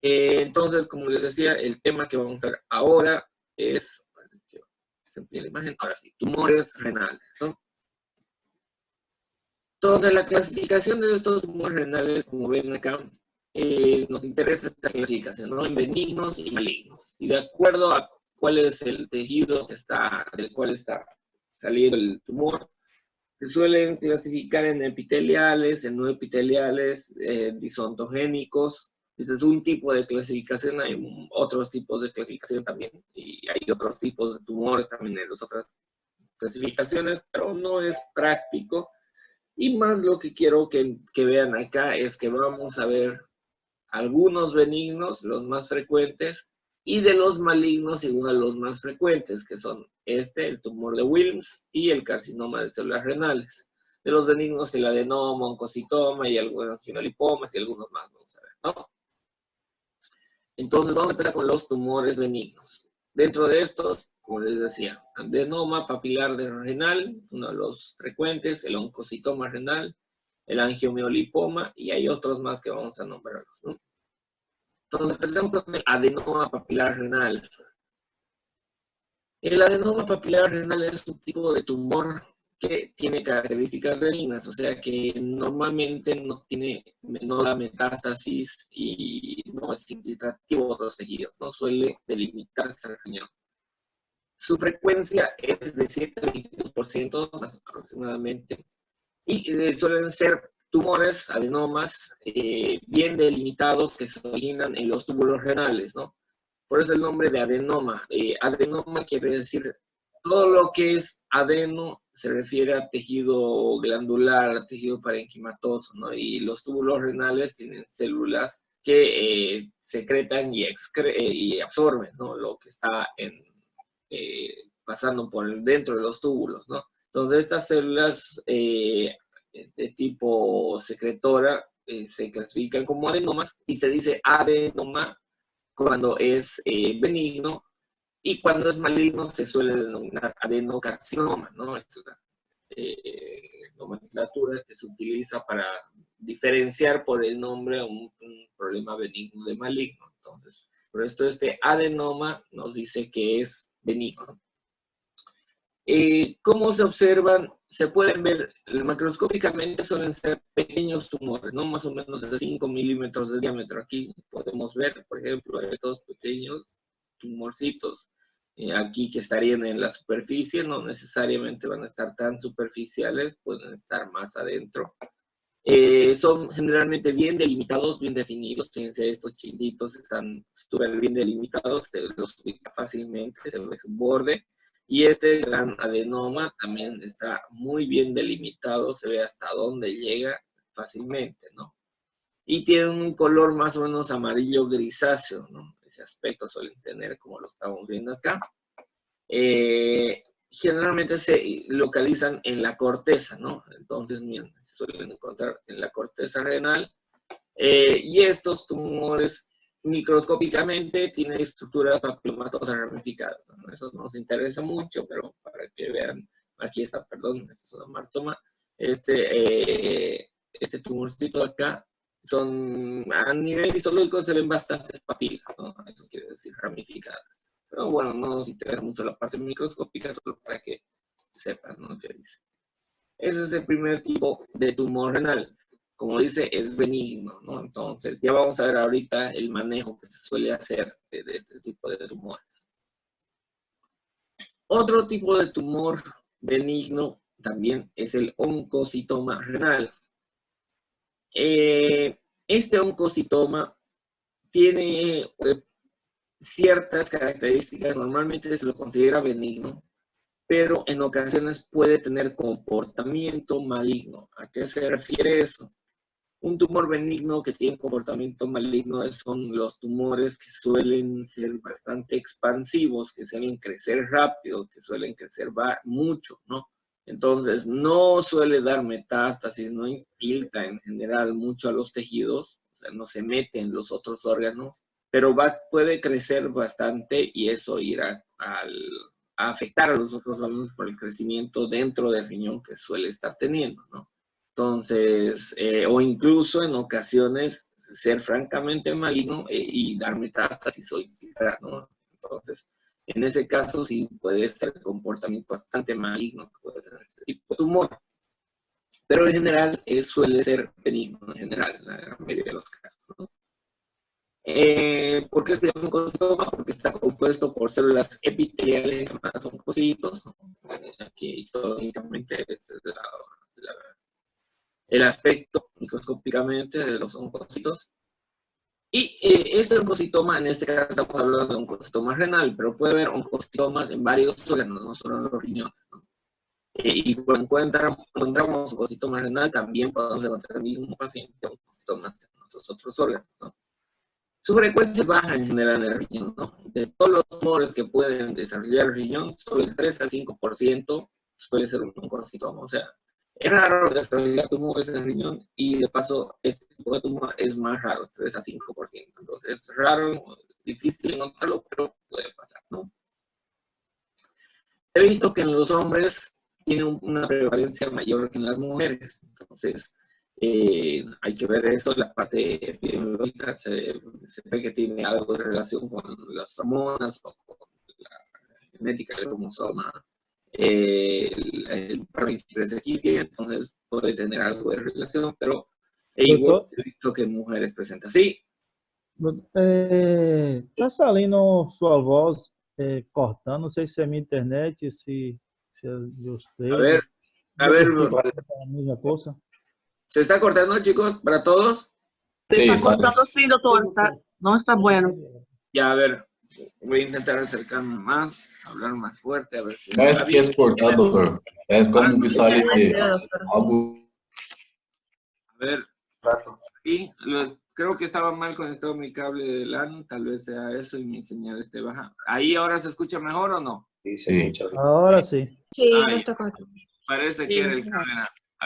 Entonces, como les decía, el tema que vamos a ver ahora es, se amplía la imagen, ahora sí, tumores renales, ¿no? Entonces, la clasificación de estos tumores renales, como ven acá, nos interesa esta clasificación, ¿no? En benignos y malignos. Y de acuerdo a cuál es el tejido del cual está saliendo el tumor, se suelen clasificar en epiteliales, en no epiteliales, disontogénicos. Ese es un tipo de clasificación, hay otros tipos de clasificación también, y hay otros tipos de tumores también en las otras clasificaciones, pero no es práctico. Y más lo que quiero que vean acá es que vamos a ver algunos benignos, los más frecuentes, y de los malignos igual los más frecuentes, que son el tumor de Wilms y el carcinoma de células renales. De los benignos, el adenoma, oncocitoma y algunos finolipomas y algunos más, vamos a ver, ¿no? Entonces vamos a empezar con los tumores benignos. Dentro de estos, como les decía, adenoma papilar renal, uno de los frecuentes, el oncocitoma renal, el angiomiolipoma, y hay otros más que vamos a nombrarlos, ¿no? Entonces empezamos con el adenoma papilar renal. El adenoma papilar renal es un tipo de tumor que tiene características benignas, o sea que normalmente no da metástasis y no es infiltrativo de los tejidos, no suele delimitarse el riñón. Su frecuencia es de 7 a 22% más aproximadamente, y suelen ser tumores, adenomas, bien delimitados que se originan en los túbulos renales, ¿no? Por eso el nombre de adenoma. Adenoma quiere decir, todo lo que es adeno se refiere a tejido glandular, tejido parenquimatoso, ¿no? Y los túbulos renales tienen células que secretan y absorben, ¿no? Lo que está pasando por dentro de los túbulos, ¿no? Entonces estas células de tipo secretora se clasifican como adenomas y se dice adenoma cuando es benigno, y cuando es maligno se suele denominar adenocarcinoma, ¿no? Es una nomenclatura que se utiliza para diferenciar por el nombre un problema benigno de maligno. Entonces, por esto adenoma nos dice que es benigno. ¿Cómo se observan? Se pueden ver macroscópicamente, suelen ser pequeños tumores, ¿no? Más o menos de 5 milímetros de diámetro. Aquí podemos ver, por ejemplo, estos pequeños tumorcitos aquí que estarían en la superficie, no necesariamente van a estar tan superficiales, pueden estar más adentro. Son generalmente bien delimitados, bien definidos. Fíjense, estos chilitos están súper bien delimitados, se los ubica fácilmente, se ve su borde. Y este gran adenoma también está muy bien delimitado, se ve hasta dónde llega fácilmente, ¿no? Y tiene un color más o menos amarillo grisáceo, ¿no? Ese aspecto suelen tener, como lo estamos viendo acá. Generalmente se localizan en la corteza, ¿no? Entonces, miren, se suelen encontrar en la corteza renal. Y estos tumores microscópicamente tienen estructuras papilomatosas ramificadas, ¿no? Eso nos interesa mucho, pero para que vean, aquí está, perdón, esta es una martoma. Este tumorcito acá, a nivel histológico se ven bastantes papilas, ¿no? Eso quiere decir ramificadas. Pero bueno, no nos interesa mucho la parte microscópica, solo para que sepan, ¿no? ¿Qué dice? Ese es el primer tipo de tumor renal. Como dice, es benigno, ¿no? Entonces, ya vamos a ver ahorita el manejo que se suele hacer de este tipo de tumores. Otro tipo de tumor benigno también es el oncocitoma renal. Este oncocitoma tiene ciertas características, normalmente se lo considera benigno, pero en ocasiones puede tener comportamiento maligno. ¿A qué se refiere eso? Un tumor benigno que tiene comportamiento maligno son los tumores que suelen ser bastante expansivos, que suelen crecer rápido, que suelen crecer mucho, ¿no? Entonces, no suele dar metástasis, no infiltra en general mucho a los tejidos, o sea, no se mete en los otros órganos, pero puede crecer bastante y eso irá a afectar a los otros órganos por el crecimiento dentro del riñón que suele estar teniendo, ¿no? Entonces, o incluso en ocasiones ser francamente maligno y dar metástasis o infiltrar, ¿no? Entonces, en ese caso sí puede ser el comportamiento bastante maligno que puede tener este tipo de tumor. Pero en general suele ser benigno, en general, en la gran mayoría de los casos, ¿no? ¿Por qué se llama oncocitoma? Porque está compuesto por células epiteliales llamadas oncocitos. Aquí históricamente es el aspecto microscópicamente de los oncocitos. Y este oncocitoma, en este caso estamos hablando de oncocitoma renal, pero puede haber oncocitomas en varios órganos, no solo en los riñones, ¿no? Y cuando encontramos oncocitoma renal, también podemos encontrar el mismo paciente oncocitomas en nuestros otros órganos, ¿no? Su frecuencia es baja en general en el riñón, ¿no? De todos los tumores que pueden desarrollar el riñón, solo el 3 al 5% suele ser un oncocitoma. O sea, es raro desarrollar tumores en el riñón y de paso este tipo de tumor es más raro, 3 a 5%. Entonces es raro, difícil encontrarlo, pero puede pasar, ¿no? He visto que en los hombres tiene una prevalencia mayor que en las mujeres. Entonces, hay que ver eso, la parte epidemiológica, se ve que tiene algo de relación con las hormonas o con la genética del cromosoma, el 23XY, entonces puede tener algo de relación, pero igual he visto que en mujeres presenta. Sí. Tá saindo sua voz cortando, não sei se é minha internet, se é de ustedes. A ver, a misma cosa. ¿Se está cortando, chicos, para todos? Se está cortando, sí, doctor, no está bueno. Ya, a ver, voy a intentar acercarme más, hablar más fuerte, a ver si... No es que es cortado, pero es como que sale algo. A ver, y creo que estaba mal conectado mi cable de LAN, tal vez sea eso y mi señal esté baja. ¿Ahí ahora se escucha mejor o no? Sí. Ahora sí. Sí, no está cortando. Parece que era el cable.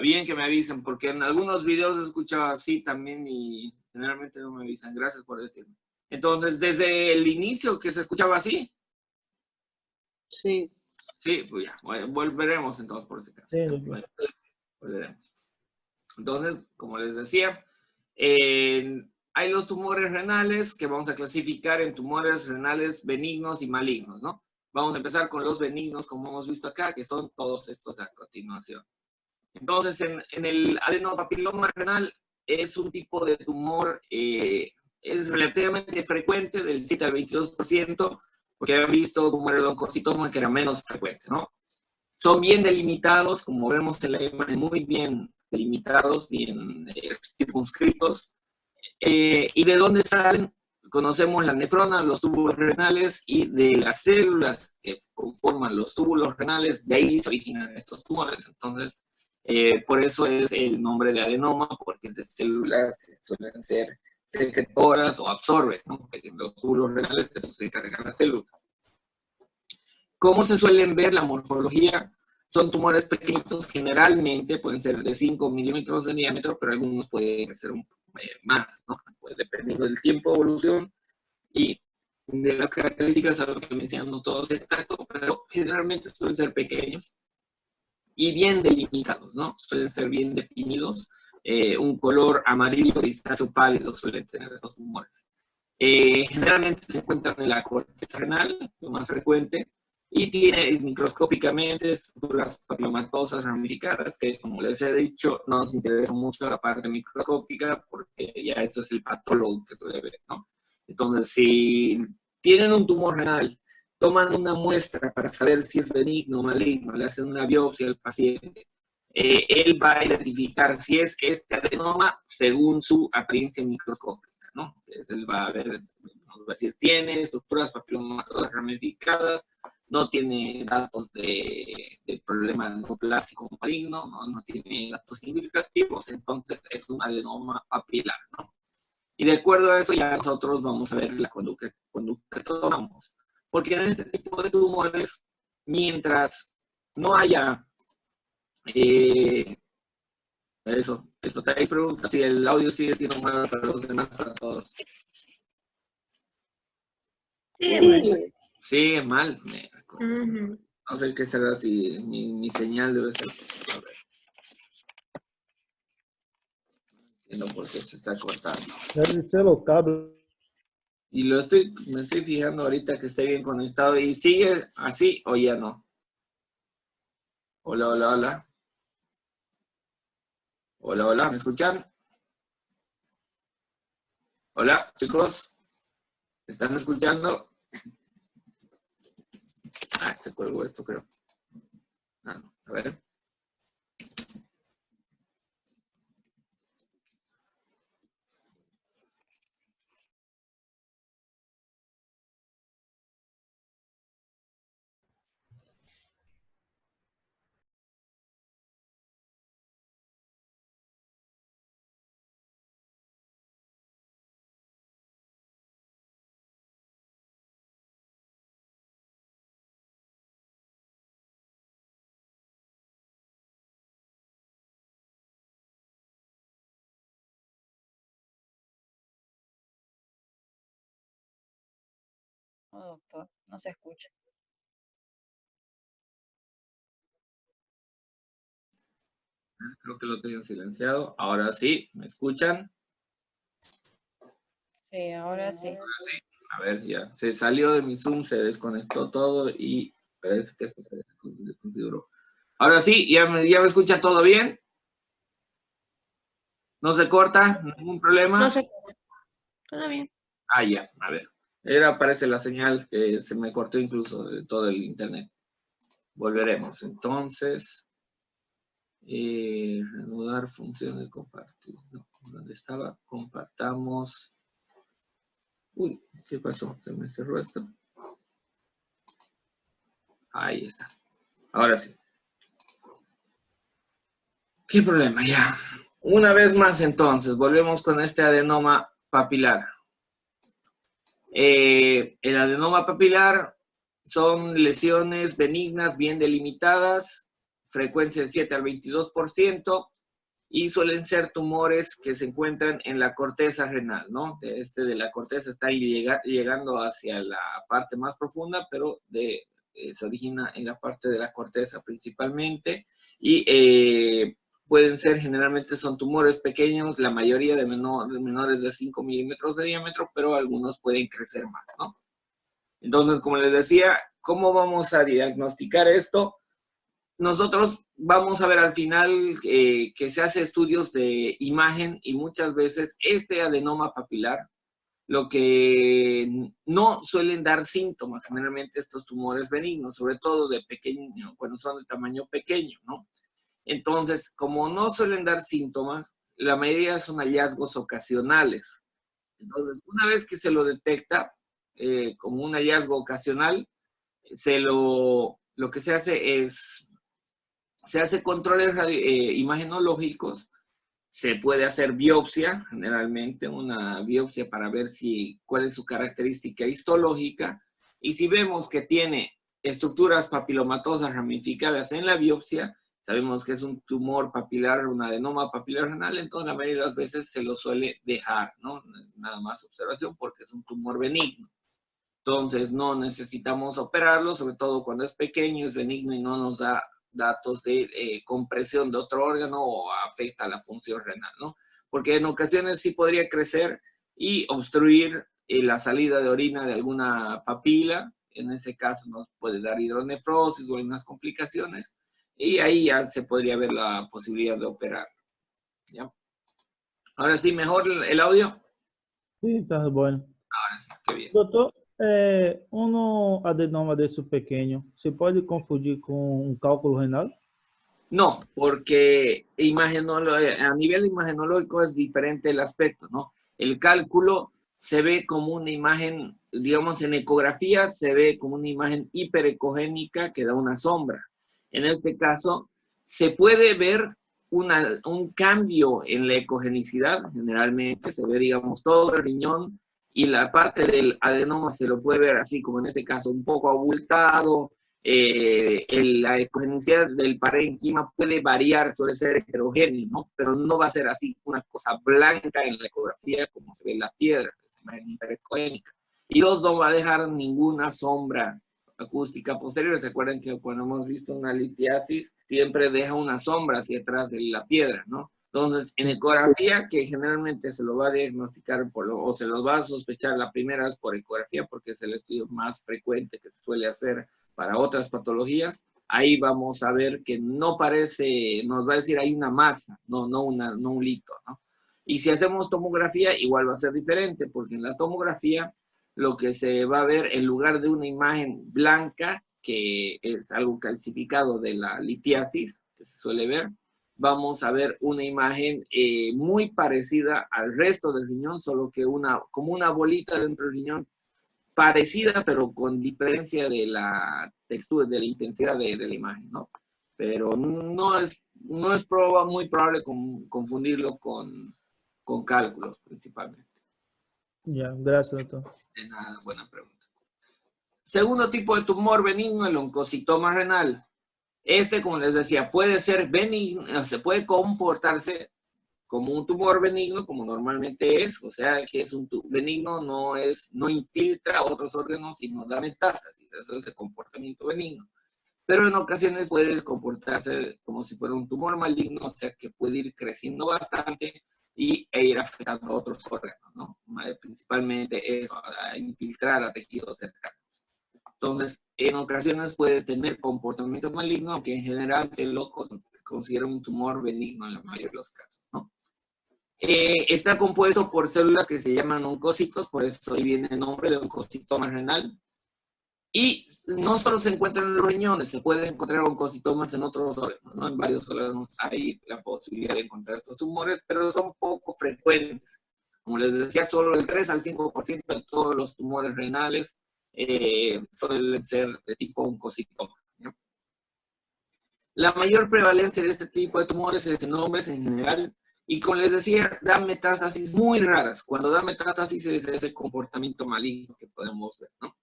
Bien que me avisen, porque en algunos videos he escuchado así también y generalmente no me avisan. Gracias por decirme. Entonces, ¿desde el inicio que se escuchaba así? Sí. Sí, pues ya, volveremos entonces por ese caso. Sí, Volveremos. Entonces, como les decía, hay los tumores renales que vamos a clasificar en tumores renales benignos y malignos, ¿no? Vamos a empezar con los benignos, como hemos visto acá, que son todos estos a continuación. Entonces, en el adenopapiloma renal es un tipo de tumor, es relativamente frecuente, del 7 al 22%, porque habían visto como era el oncocitoma, que era menos frecuente, ¿no? Son bien delimitados, como vemos en la imagen, muy bien delimitados, bien circunscritos. ¿Y de dónde salen? Conocemos la nefrona, los túbulos renales, y de las células que conforman los túbulos renales, de ahí se originan estos tumores. Entonces, por eso es el nombre de adenoma, porque es de células que suelen ser secretoras o absorben, ¿no? Los túbulos renales, eso se encargan las células. ¿Cómo se suelen ver la morfología? Son tumores pequeñitos, generalmente pueden ser de 5 milímetros de diámetro, pero algunos pueden ser un más, ¿no? Pues dependiendo del tiempo de evolución y de las características, a lo que mencionan, no todos exacto, pero generalmente suelen ser pequeños y bien delimitados, ¿no? Suelen ser bien definidos, un color amarillo grisáceo pálido suelen tener estos tumores. Generalmente se encuentran en la corteza renal, lo más frecuente, y tiene microscópicamente estructuras papilomatosas ramificadas, que como les he dicho, no nos interesa mucho la parte microscópica, porque ya esto es el patólogo que suele ver, ¿no? Entonces, si tienen un tumor renal, toman una muestra para saber si es benigno o maligno, le hacen una biopsia al paciente, él va a identificar si es este adenoma según su apariencia microscópica, ¿no? Entonces, él va a ver, nos va a decir, tiene estructuras papilomatosas ramificadas, no tiene datos de problema neoplásico maligno, no tiene datos significativos, entonces es un adenoma papilar, ¿no? Y de acuerdo a eso ya nosotros vamos a ver la conducta que tomamos. Porque en este tipo de tumores, mientras no haya esto te pregunta si el audio sigue siendo malo para los demás, para todos. Sí, es mal. No sé qué será, si mi señal debe ser. A ver. entiendo por qué se está cortando. Debe ser los cables. Y me estoy fijando ahorita que esté bien conectado. ¿Y sigue así o ya no? Hola, hola, hola. Hola, hola, ¿me escuchan? Hola, chicos. ¿Están escuchando? Ah, se colgó esto, creo. Ah, no. A ver. No, doctor, no se escucha. Creo que lo tengo silenciado. Ahora sí, ¿me escuchan? Sí, ahora sí. A ver, ya. Se salió de mi Zoom, se desconectó todo y parece que esto se desconfiguró. Ahora sí, ¿ya me escucha todo bien? ¿No se corta? ¿Ningún problema? No sé. Todo bien. Ah, ya, a ver. Parece la señal que se me cortó incluso de todo el internet. Volveremos. Entonces, reanudar función de compartir. No, ¿dónde estaba? Compartamos. Uy, ¿qué pasó? ¿Se me cerró esto? Ahí está. Ahora sí. ¿Qué problema? Ya. Una vez más entonces, volvemos con este adenoma papilar. El adenoma papilar son lesiones benignas bien delimitadas, frecuencia del 7 al 22%, y suelen ser tumores que se encuentran en la corteza renal, ¿no? De la corteza está llegando hacia la parte más profunda, pero se origina en la parte de la corteza principalmente, y pueden ser, generalmente son tumores pequeños, la mayoría de menores de 5 milímetros de diámetro, pero algunos pueden crecer más, ¿no? Entonces, como les decía, ¿cómo vamos a diagnosticar esto? Nosotros vamos a ver al final que se hace estudios de imagen y muchas veces este adenoma papilar, lo que no suelen dar síntomas, generalmente estos tumores benignos, sobre todo de pequeño, cuando son de tamaño pequeño, ¿no? Entonces, como no suelen dar síntomas, la mayoría son hallazgos ocasionales. Entonces, una vez que se lo detecta como un hallazgo ocasional, lo que se hace es, se hace controles imagenológicos, se puede hacer biopsia, generalmente una biopsia para ver cuál es su característica histológica, y si vemos que tiene estructuras papilomatosas ramificadas en la biopsia, sabemos que es un tumor papilar, un adenoma papilar renal, entonces la mayoría de las veces se lo suele dejar, ¿no? Nada más observación porque es un tumor benigno. Entonces no necesitamos operarlo, sobre todo cuando es pequeño, es benigno y no nos da datos de compresión de otro órgano o afecta a la función renal, ¿no? Porque en ocasiones sí podría crecer y obstruir la salida de orina de alguna papila. En ese caso nos puede dar hidronefrosis o algunas complicaciones. Y ahí ya se podría ver la posibilidad de operar. ¿Ya? Ahora sí, mejor el audio. Sí, está bueno. Ahora sí, qué bien. Doutor, adenoma desse pequeno, se pode confundir com cálculo renal? No, porque a nivel imagenológico es diferente el aspecto, ¿no? El cálculo se ve como una imagen, digamos, en ecografía se ve como una imagen hiperecogénica que da una sombra. En este caso, se puede ver un cambio en la ecogenicidad, generalmente se ve, digamos, todo el riñón y la parte del adenoma se lo puede ver así como en este caso, un poco abultado. La ecogenicidad del parénquima puede variar, suele ser heterogéneo, ¿no? Pero no va a ser así una cosa blanca en la ecografía como se ve en la piedra, que es imagen hiperecogénica. Y dos, no va a dejar ninguna sombra acústica posterior. ¿Se acuerdan que cuando hemos visto una litiasis siempre deja una sombra hacia atrás de la piedra, ¿no? Entonces, en ecografía, que generalmente se lo va a diagnosticar o se los va a sospechar la primera vez por ecografía, porque es el estudio más frecuente que se suele hacer para otras patologías, ahí vamos a ver que no parece, nos va a decir hay una masa, no un lito, ¿no? Y si hacemos tomografía, igual va a ser diferente, porque en la tomografía lo que se va a ver en lugar de una imagen blanca, que es algo calcificado de la litiasis, que se suele ver, vamos a ver una imagen muy parecida al resto del riñón, solo que como una bolita dentro del riñón, parecida, pero con diferencia de la textura, de la intensidad de la imagen, ¿no? Pero no es muy probable confundirlo con cálculos, principalmente. Ya, gracias, doctor. De nada, buena pregunta. Segundo tipo de tumor benigno, el oncocitoma renal. Este, como les decía, puede ser benigno, se puede comportarse como un tumor benigno, como normalmente es, o sea, que es un benigno, no infiltra otros órganos y no da metástasis, eso es el comportamiento benigno. Pero en ocasiones puede comportarse como si fuera un tumor maligno, o sea, que puede ir creciendo bastante e ir afectando a otros órganos, ¿no? Principalmente eso, a infiltrar a tejidos cercanos. Entonces, en ocasiones puede tener comportamiento maligno, aunque en general se lo considera un tumor benigno en la mayoría de los casos, ¿no? Está compuesto por células que se llaman oncocitos, por eso ahí viene el nombre de oncocitoma renal. Y no solo se encuentran en los riñones, se pueden encontrar oncocitomas en otros órganos, ¿no? En varios órganos hay la posibilidad de encontrar estos tumores, pero son poco frecuentes. Como les decía, solo el 3 al 5% de todos los tumores renales suelen ser de tipo oncocitoma, ¿no? La mayor prevalencia de este tipo de tumores es en hombres en general, y como les decía, dan metástasis muy raras. Cuando da metástasis es ese comportamiento maligno que podemos ver, ¿no?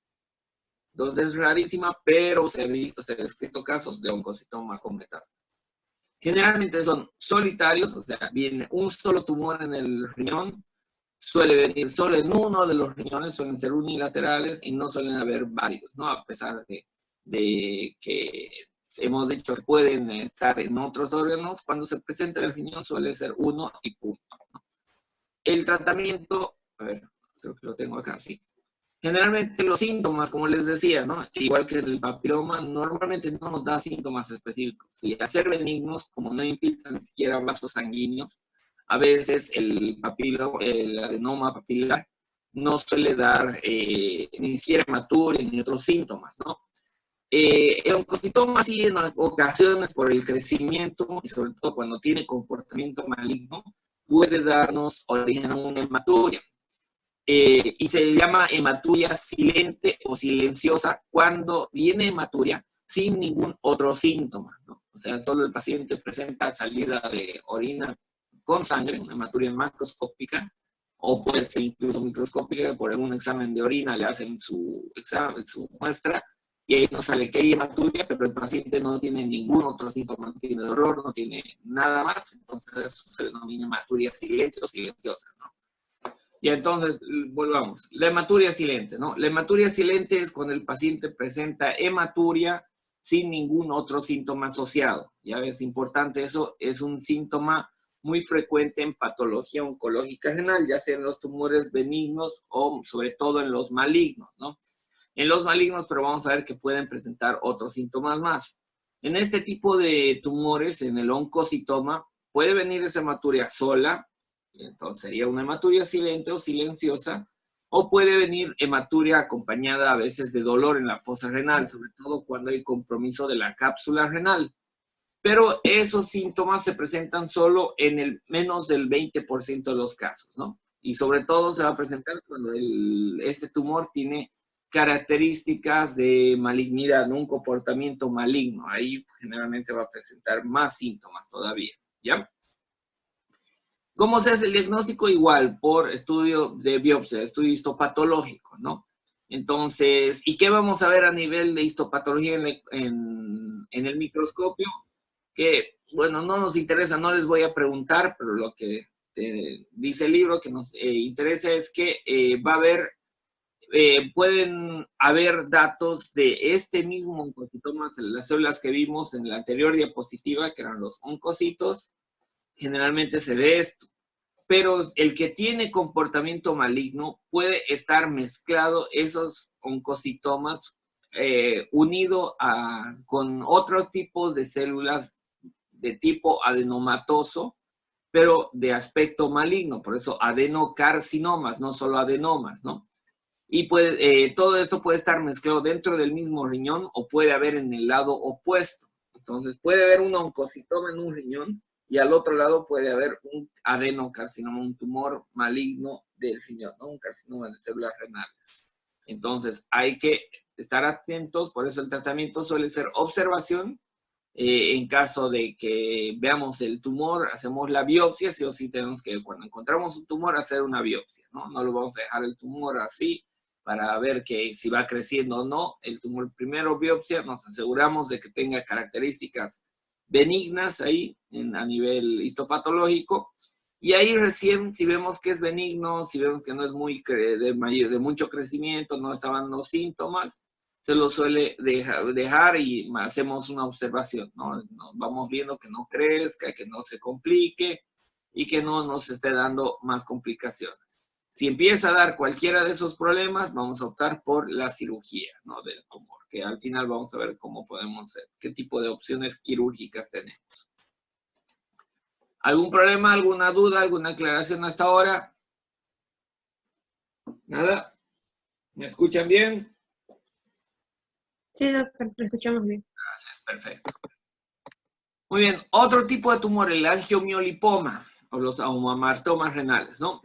Entonces es rarísima, pero se han descrito casos de oncocitomas con metástasis. Generalmente son solitarios, o sea, viene un solo tumor en el riñón, suele venir solo en uno de los riñones, suelen ser unilaterales y no suelen haber varios, ¿no? A pesar de que hemos dicho que pueden estar en otros órganos, cuando se presenta en el riñón suele ser uno y punto, ¿no? El tratamiento, a ver, creo que lo tengo acá, sí. Generalmente los síntomas, como les decía, ¿no? Igual que el papiloma, normalmente no nos da síntomas específicos. Y al ser benignos, como no infiltran ni siquiera vasos sanguíneos, a veces el adenoma papilar no suele dar ni siquiera hematuria ni otros síntomas, ¿no? El oncocitoma sí en ocasiones por el crecimiento y sobre todo cuando tiene comportamiento maligno puede darnos origen a una hematuria. Y se llama hematuria silente o silenciosa cuando viene hematuria sin ningún otro síntoma, ¿no? O sea, solo el paciente presenta salida de orina con sangre, una hematuria macroscópica, o puede ser incluso microscópica, por algún examen de orina le hacen su examen, su muestra, y ahí nos sale que hay hematuria, pero el paciente no tiene ningún otro síntoma, no tiene dolor, no tiene nada más, entonces eso se denomina hematuria silente o silenciosa, ¿no? Y entonces, volvamos. La hematuria silente, ¿no? La hematuria silente es cuando el paciente presenta hematuria sin ningún otro síntoma asociado. Ya ves, importante eso, es un síntoma muy frecuente en patología oncológica renal, ya sea en los tumores benignos o sobre todo en los malignos, ¿no? En los malignos, pero vamos a ver que pueden presentar otros síntomas más. En este tipo de tumores, en el oncocitoma, puede venir esa hematuria sola, entonces sería una hematuria silente o silenciosa, o puede venir hematuria acompañada a veces de dolor en la fosa renal, sobre todo cuando hay compromiso de la cápsula renal. Pero esos síntomas se presentan solo en el menos del 20% de los casos, ¿no? Y sobre todo se va a presentar cuando este tumor tiene características de malignidad, ¿no? Un comportamiento maligno. Ahí generalmente va a presentar más síntomas todavía, ¿ya? ¿Cómo se hace el diagnóstico? Igual, por estudio de biopsia, estudio histopatológico, ¿no? Entonces, ¿y qué vamos a ver a nivel de histopatología en el microscopio? Que, bueno, no nos interesa, no les voy a preguntar, pero lo que dice el libro que nos interesa es que va a haber, pueden haber datos de este mismo oncocitoma, las células que vimos en la anterior diapositiva, que eran los oncocitos, generalmente se ve esto. Pero el que tiene comportamiento maligno puede estar mezclado esos oncocitomas unido con otros tipos de células de tipo adenomatoso, pero de aspecto maligno. Por eso adenocarcinomas, no solo adenomas, ¿no? Y todo esto puede estar mezclado dentro del mismo riñón o puede haber en el lado opuesto. Entonces puede haber un oncocitoma en un riñón y al otro lado puede haber un adenocarcinoma, un tumor maligno del riñón, ¿no? Un carcinoma de células renales. Entonces hay que estar atentos, por eso el tratamiento suele ser observación. En caso de que veamos el tumor, hacemos la biopsia, sí o sí tenemos que, cuando encontramos un tumor, hacer una biopsia, ¿no? No lo vamos a dejar el tumor así para ver que si va creciendo o no. El tumor, primero biopsia, nos aseguramos de que tenga características benignas ahí a nivel histopatológico, y ahí recién, si vemos que es benigno, si vemos que no es de mucho crecimiento, no está dando síntomas, se lo suele dejar y hacemos una observación, ¿no? Nos vamos viendo que no crezca, que no se complique y que no nos esté dando más complicaciones. Si empieza a dar cualquiera de esos problemas, vamos a optar por la cirugía, ¿no? Del tumor, que al final vamos a ver cómo podemos hacer, qué tipo de opciones quirúrgicas tenemos. ¿Algún problema, alguna duda, alguna aclaración hasta ahora? ¿Nada? ¿Me escuchan bien? Sí, doctor, lo escuchamos bien. Gracias, perfecto. Muy bien, otro tipo de tumor, el angiomiolipoma, o los amartomas renales, ¿no?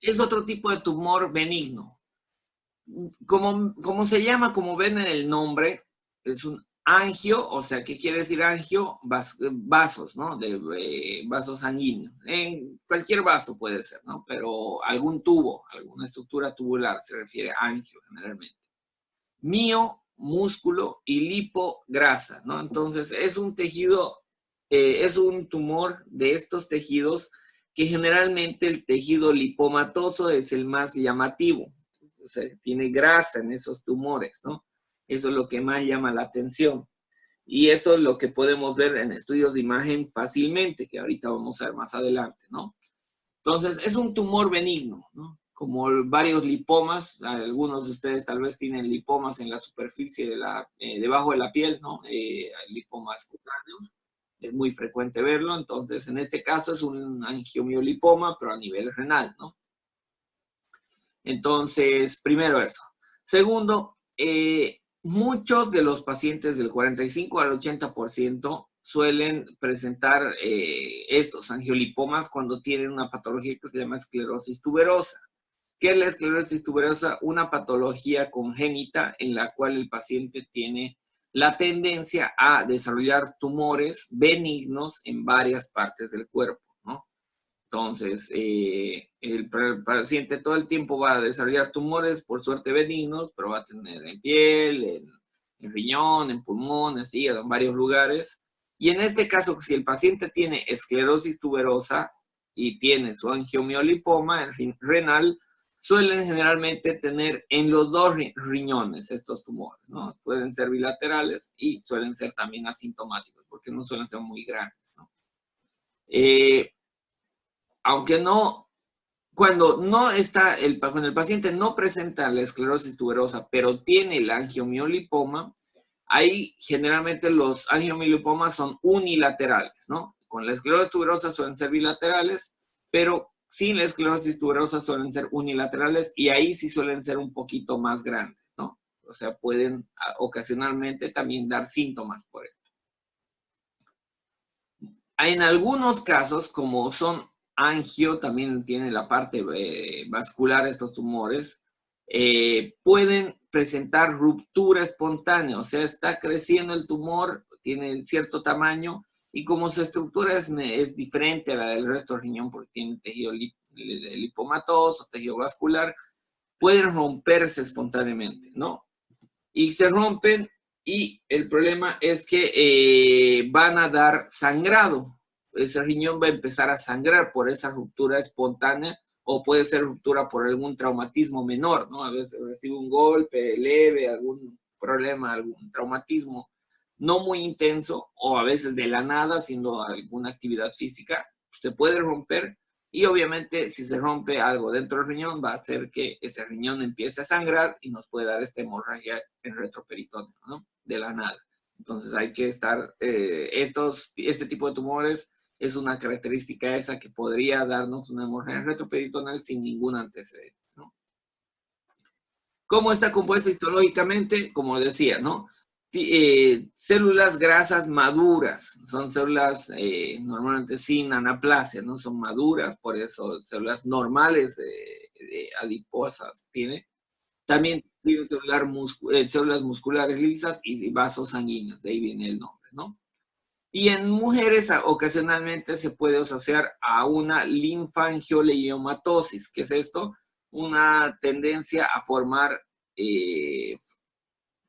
Es otro tipo de tumor benigno. Como se llama, como ven en el nombre, es un angio, o sea, ¿qué quiere decir angio? Vasos, ¿no? Vasos sanguíneos. En cualquier vaso puede ser, ¿no? Pero algún tubo, alguna estructura tubular se refiere a angio generalmente. Mio, músculo, y lipo, grasa, ¿no? Entonces, es un tejido, es un tumor de estos tejidos que generalmente el tejido lipomatoso es el más llamativo. O sea, tiene grasa en esos tumores, ¿no? Eso es lo que más llama la atención. Y eso es lo que podemos ver en estudios de imagen fácilmente, que ahorita vamos a ver más adelante, ¿no? Entonces, es un tumor benigno, ¿no? Como varios lipomas, algunos de ustedes tal vez tienen lipomas en la superficie debajo de la piel, ¿no? Lipomas cutáneos, es muy frecuente verlo. Entonces, en este caso es un angiomiolipoma, pero a nivel renal, ¿no? Entonces, primero eso. Segundo, muchos de los pacientes del 45 al 80% suelen presentar estos angiolipomas cuando tienen una patología que se llama esclerosis tuberosa. ¿Qué es la esclerosis tuberosa? Una patología congénita en la cual el paciente tiene la tendencia a desarrollar tumores benignos en varias partes del cuerpo, ¿no? Entonces, el paciente todo el tiempo va a desarrollar tumores, por suerte benignos, pero va a tener en piel, en riñón, en pulmones, hígado, en varios lugares. Y en este caso, si el paciente tiene esclerosis tuberosa y tiene su angiomiolipoma renal, suelen generalmente tener en los dos riñones estos tumores, ¿no? Pueden ser bilaterales y suelen ser también asintomáticos, porque no suelen ser muy grandes, ¿no? Aunque no, cuando el paciente no presenta la esclerosis tuberosa, pero tiene el angiomiolipoma, ahí generalmente los angiomiolipomas son unilaterales, ¿no? Con la esclerosis tuberosa suelen ser bilaterales, pero sin la esclerosis tuberosa suelen ser unilaterales y ahí sí suelen ser un poquito más grandes, ¿no? O sea, pueden ocasionalmente también dar síntomas por esto. En algunos casos, como son angio, también tiene la parte vascular estos tumores, pueden presentar ruptura espontánea, o sea, está creciendo el tumor, tiene cierto tamaño, y como su estructura es diferente a la del resto del riñón, porque tiene tejido lipomatoso, tejido vascular, pueden romperse espontáneamente, ¿no? Y se rompen, y el problema es que van a dar sangrado. Ese riñón va a empezar a sangrar por esa ruptura espontánea, o puede ser ruptura por algún traumatismo menor, ¿no? A veces recibe un golpe leve, algún problema, algún traumatismo no muy intenso, o a veces de la nada, haciendo alguna actividad física, se puede romper. Y obviamente, si se rompe algo dentro del riñón, va a hacer que ese riñón empiece a sangrar y nos puede dar esta hemorragia en retroperitoneo, ¿no? De la nada. Entonces hay que estar, este tipo de tumores es una característica esa que podría darnos una hemorragia retroperitonal sin ningún antecedente, ¿no? ¿Cómo está compuesto histológicamente? Como decía, ¿no? Células grasas maduras, son células normalmente sin anaplasia, ¿no? Son maduras, por eso células normales adiposas tiene. También tiene células musculares lisas y vasos sanguíneos, de ahí viene el nombre, ¿no? Y en mujeres ocasionalmente se puede asociar a una linfangioliomatosis. ¿Qué es esto? Una tendencia a formar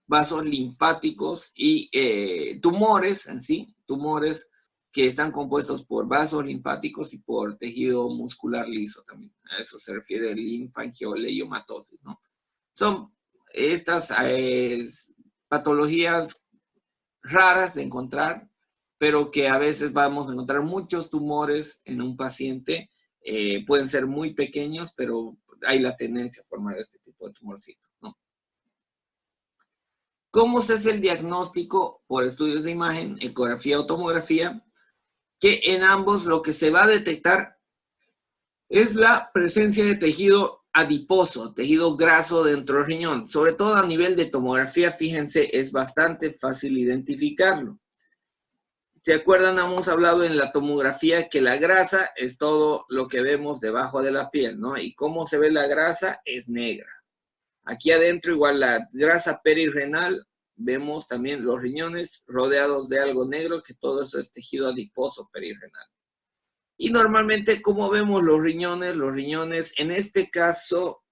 vasos linfáticos y tumores en sí, tumores que están compuestos por vasos linfáticos y por tejido muscular liso también. A eso se refiere linfangioliomatosis, ¿no? Son estas patologías raras de encontrar, pero que a veces vamos a encontrar muchos tumores en un paciente. Pueden ser muy pequeños, pero hay la tendencia a formar este tipo de tumorcitos, ¿no? ¿Cómo se hace el diagnóstico? Por estudios de imagen, ecografía o tomografía, que en ambos lo que se va a detectar es la presencia de tejido adiposo, tejido graso dentro del riñón. Sobre todo a nivel de tomografía, fíjense, es bastante fácil identificarlo. ¿Se acuerdan? Hemos hablado en la tomografía que la grasa es todo lo que vemos debajo de la piel, ¿no? Y cómo se ve la grasa es negra. Aquí adentro, igual la grasa perirrenal, vemos también los riñones rodeados de algo negro, que todo eso es tejido adiposo perirrenal. Y normalmente, ¿cómo vemos los riñones, en este caso,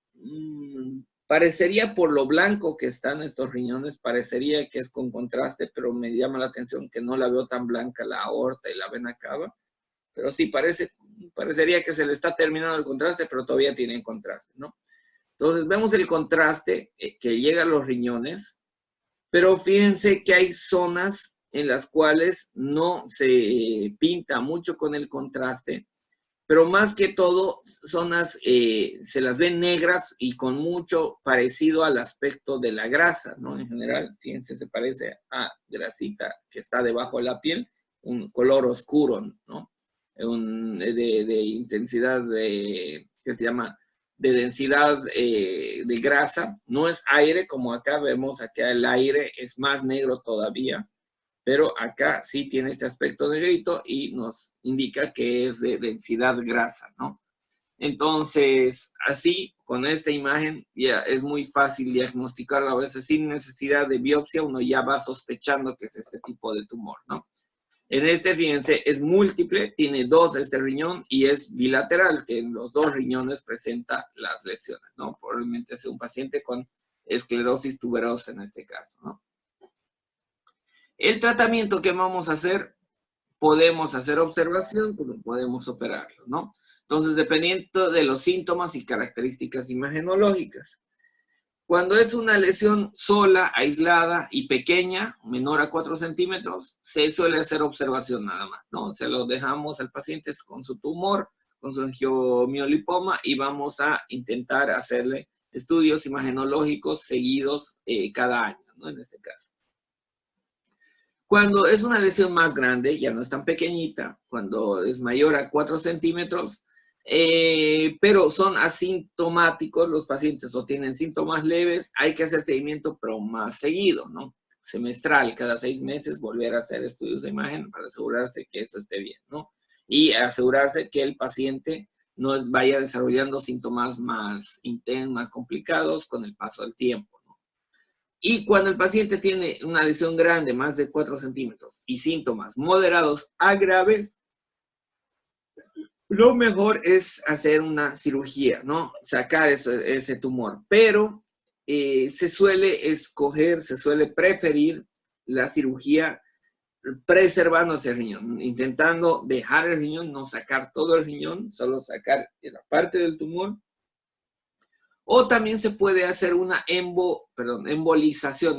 parecería por lo blanco que están estos riñones, parecería que es con contraste, pero me llama la atención que no la veo tan blanca la aorta y la vena cava. Pero sí, parecería que se le está terminando el contraste, pero todavía tienen contraste, ¿no? Entonces, vemos el contraste que llega a los riñones, pero fíjense que hay zonas en las cuales no se pinta mucho con el contraste, pero más que todo, zonas se las ven negras y con mucho parecido al aspecto de la grasa, ¿no? En general, fíjense, se parece a grasita que está debajo de la piel, un color oscuro, ¿no? De intensidad que se llama de densidad de grasa. No es aire, como acá vemos, acá el aire es más negro todavía, pero acá sí tiene este aspecto negrito y nos indica que es de densidad grasa, ¿no? Entonces, así, con esta imagen, ya es muy fácil diagnosticarlo. A veces sin necesidad de biopsia, uno ya va sospechando que es este tipo de tumor, ¿no? En este, fíjense, es múltiple, tiene dos de este riñón y es bilateral, que en los dos riñones presenta las lesiones, ¿no? Probablemente sea un paciente con esclerosis tuberosa en este caso, ¿no? El tratamiento que vamos a hacer, podemos hacer observación, como podemos operarlo, ¿no? Entonces, dependiendo de los síntomas y características imagenológicas. Cuando es una lesión sola, aislada y pequeña, menor a 4 centímetros, se suele hacer observación nada más, ¿no? Se lo dejamos al paciente con su tumor, con su angiomiolipoma y vamos a intentar hacerle estudios imagenológicos seguidos cada año, ¿no? En este caso. Cuando es una lesión más grande, ya no es tan pequeñita, cuando es mayor a 4 centímetros, pero son asintomáticos los pacientes o tienen síntomas leves, hay que hacer seguimiento, pero más seguido, ¿no? Semestral, cada 6 meses, volver a hacer estudios de imagen para asegurarse que eso esté bien, ¿no? Y asegurarse que el paciente no vaya desarrollando síntomas más intensos, más complicados con el paso del tiempo, ¿no? Y cuando el paciente tiene una lesión grande, más de 4 centímetros, y síntomas moderados a graves, lo mejor es hacer una cirugía, ¿no? Sacar ese tumor. Pero se suele escoger, se suele preferir la cirugía preservando ese riñón, intentando dejar el riñón, no sacar todo el riñón, solo sacar la parte del tumor. O también se puede hacer una embolización,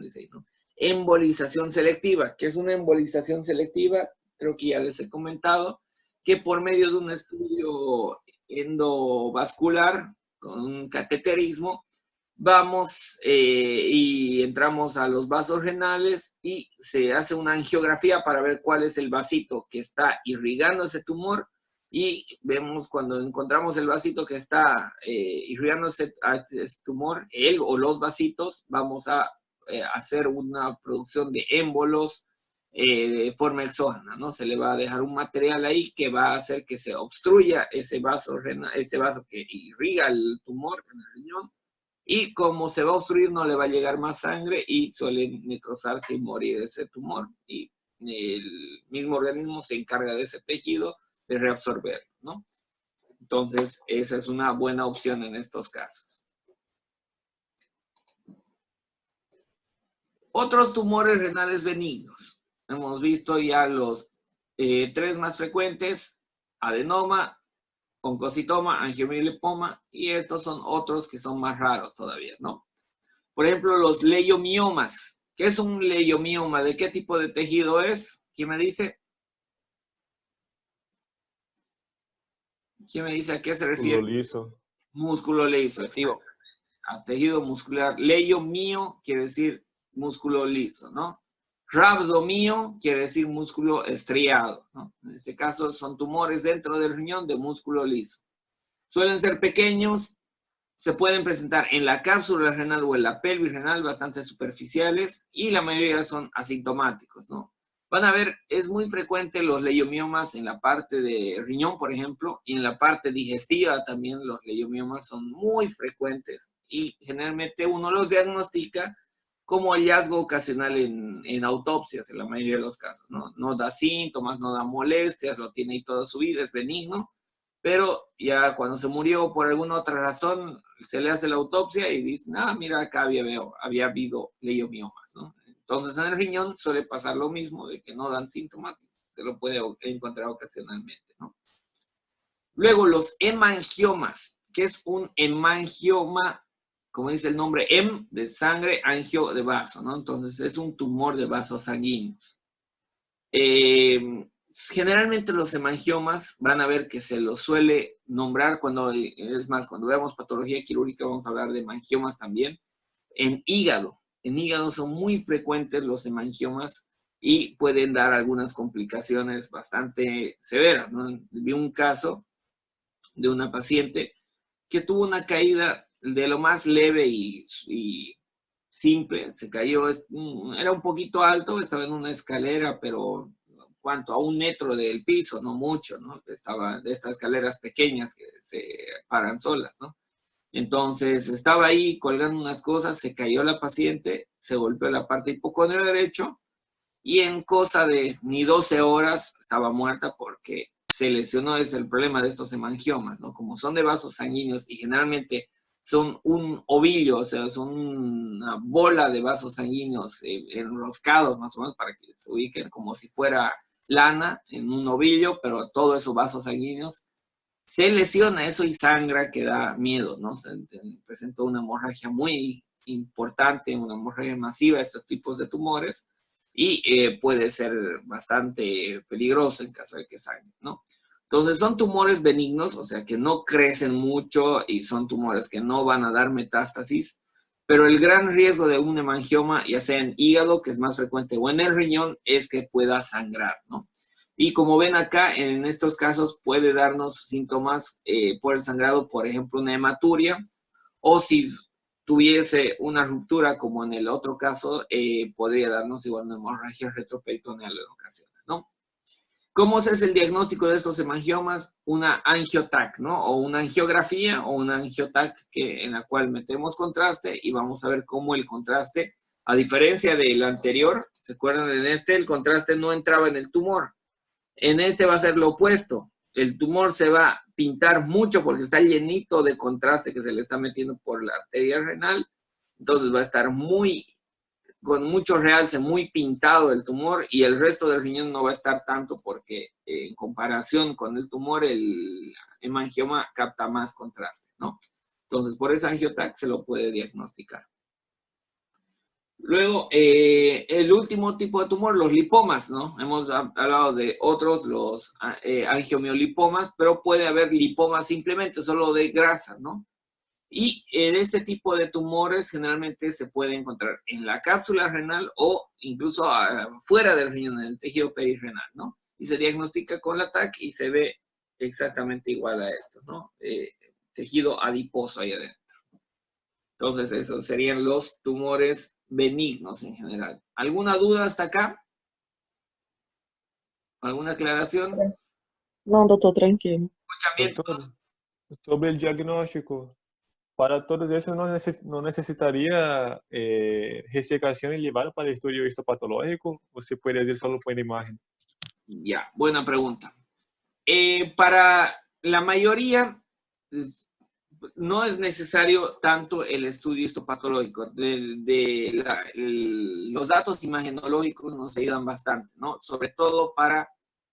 dice ahí, ¿no? embolización selectiva. ¿Qué es una embolización selectiva? Creo que ya les he comentado que por medio de un estudio endovascular con un cateterismo, vamos y entramos a los vasos renales y se hace una angiografía para ver cuál es el vasito que está irrigando ese tumor, y vemos cuando encontramos el vasito que está irrigando ese tumor, él o los vasitos, vamos a hacer una producción de émbolos de forma exógena, ¿no? Se le va a dejar un material ahí que va a hacer que se obstruya ese vaso renal, ese vaso que irriga el tumor en el riñón, y como se va a obstruir no le va a llegar más sangre y suele necrosarse y morir ese tumor, y el mismo organismo se encarga de ese tejido de reabsorberlo, ¿no? Entonces, esa es una buena opción en estos casos. Otros tumores renales benignos. Hemos visto ya los 3 más frecuentes: adenoma, oncocitoma, angiomiolipoma, y estos son otros que son más raros todavía, ¿no? Por ejemplo, los leiomiomas. ¿Qué es un leiomioma? ¿De qué tipo de tejido es? ¿Quién me dice? ¿Quién me dice a qué se refiere? Músculo liso. Músculo liso, activo. A tejido muscular. Leiomio quiere decir músculo liso, ¿no? Rhabdomio quiere decir músculo estriado, ¿no? En este caso son tumores dentro del riñón de músculo liso. Suelen ser pequeños, se pueden presentar en la cápsula renal o en la pelvis renal, bastante superficiales, y la mayoría son asintomáticos, ¿no? Van a ver, es muy frecuente los leiomiomas en la parte de riñón, por ejemplo, y en la parte digestiva también los leiomiomas son muy frecuentes, y generalmente uno los diagnostica como hallazgo ocasional en autopsias, en la mayoría de los casos, ¿no? No da síntomas, no da molestias, lo tiene ahí toda su vida, es benigno, pero ya cuando se murió por alguna otra razón, se le hace la autopsia y dicen, ah, mira, acá había habido leiomiomas, ¿no? Entonces en el riñón suele pasar lo mismo, de que no dan síntomas, se lo puede encontrar ocasionalmente, ¿no? Luego los hemangiomas. ¿Qué es un hemangioma? Como dice el nombre, hem de sangre, angio de vaso, ¿no? Entonces es un tumor de vasos sanguíneos. Generalmente los hemangiomas van a ver que se los suele nombrar cuando veamos patología quirúrgica vamos a hablar de hemangiomas también. En hígado son muy frecuentes los hemangiomas y pueden dar algunas complicaciones bastante severas, ¿no? Vi un caso de una paciente que tuvo una caída de lo más leve y simple, se cayó, era un poquito alto, estaba en una escalera, pero ¿cuánto? A 1 metro del piso, no mucho, ¿no? Estaba de estas escaleras pequeñas que se paran solas, ¿no? Entonces estaba ahí colgando unas cosas, se cayó la paciente, se golpeó la parte hipocondrio derecho y en cosa de ni 12 horas estaba muerta porque se lesionó. Es el problema de estos hemangiomas, ¿no? Como son de vasos sanguíneos y generalmente son un ovillo, o sea, son una bola de vasos sanguíneos enroscados más o menos para que se ubiquen como si fuera lana en un ovillo, pero todo esos vasos sanguíneos se lesiona eso y sangra, que da miedo, ¿no? Se presentó una hemorragia muy importante, una hemorragia masiva, estos tipos de tumores, y puede ser bastante peligroso en caso de que sangre, ¿no? Entonces son tumores benignos, o sea que no crecen mucho y son tumores que no van a dar metástasis, pero el gran riesgo de un hemangioma, ya sea en hígado, que es más frecuente, o en el riñón, es que pueda sangrar, ¿no? Y como ven acá, en estos casos puede darnos síntomas por el sangrado, por ejemplo, una hematuria, o si tuviese una ruptura, como en el otro caso, podría darnos igual una hemorragia retroperitoneal en ocasiones, ¿no? ¿Cómo se hace el diagnóstico de estos hemangiomas? Una angiotac, ¿no? O una angiografía o una angiotac en la cual metemos contraste y vamos a ver cómo el contraste, a diferencia del anterior, ¿se acuerdan? En este el contraste no entraba en el tumor. En este va a ser lo opuesto. El tumor se va a pintar mucho porque está llenito de contraste que se le está metiendo por la arteria renal. Entonces va a estar con mucho realce, muy pintado el tumor, y el resto del riñón no va a estar tanto porque en comparación con el tumor, el hemangioma capta más contraste, ¿no? Entonces por esa angiotac se lo puede diagnosticar. Luego, el último tipo de tumor, los lipomas, ¿no? Hemos hablado de otros, los angiomiolipomas, pero puede haber lipomas simplemente, solo de grasa, ¿no? Y en este tipo de tumores generalmente se puede encontrar en la cápsula renal o incluso fuera del riñón, en el tejido perirrenal, ¿no? Y se diagnostica con la TAC y se ve exactamente igual a esto, ¿no? Tejido adiposo ahí adentro. Entonces, esos serían los tumores benignos en general. ¿Alguna duda hasta acá? ¿Alguna aclaración? Não, doutor, tranquilo. Escuchamiento. Doutor, sobre o diagnóstico, para todos esses não necessitaria ressecação e levar para estudio histopatológico, o se puede hacer solo por imagen? Ya, buena pregunta. Para la mayoría, no es necesario tanto el estudio histopatológico. Los datos imagenológicos nos ayudan bastante, ¿no? Sobre todo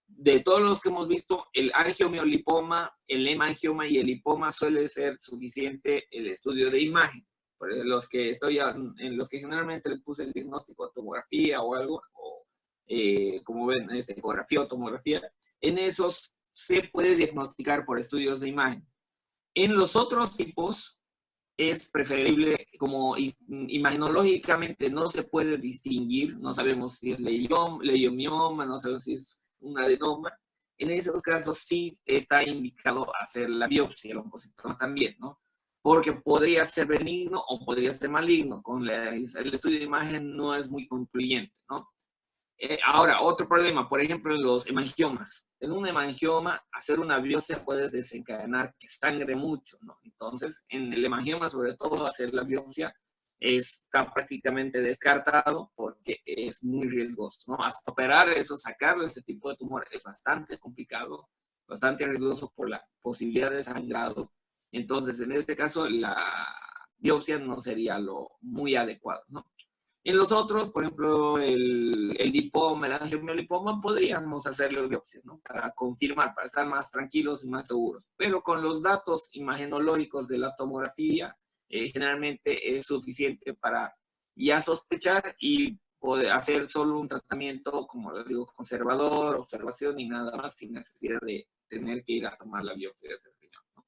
de todos los que hemos visto, el angiomiolipoma, el hemangioma y el lipoma suele ser suficiente el estudio de imagen. Por en los que generalmente le puse el diagnóstico de tomografía o algo, como ven, ecografía o tomografía, en esos se puede diagnosticar por estudios de imagen. En los otros tipos es preferible, como imagenológicamente no se puede distinguir, no sabemos si es leiomioma, no sabemos si es un adenoma. En esos casos sí está indicado hacer la biopsia, el oncocitoma también, ¿no? Porque podría ser benigno o podría ser maligno. El estudio de imagen no es muy concluyente, ¿no? Ahora, otro problema, por ejemplo, en los hemangiomas. En un hemangioma, hacer una biopsia puede desencadenar que sangre mucho, ¿no? Entonces, en el hemangioma, sobre todo, hacer la biopsia está prácticamente descartado porque es muy riesgoso, ¿no? Hasta operar eso, sacarlo, ese tipo de tumor, es bastante complicado, bastante riesgoso por la posibilidad de sangrado. Entonces, en este caso, la biopsia no sería lo muy adecuado, ¿no? En los otros, por ejemplo, el lipoma, el angiomiolipoma, podríamos hacerle biopsia, ¿no? Para confirmar, para estar más tranquilos y más seguros. Pero con los datos imagenológicos de la tomografía, generalmente es suficiente para ya sospechar y poder hacer solo un tratamiento, como les digo, conservador, observación y nada más, sin necesidad de tener que ir a tomar la biopsia de ese riñón, ¿no?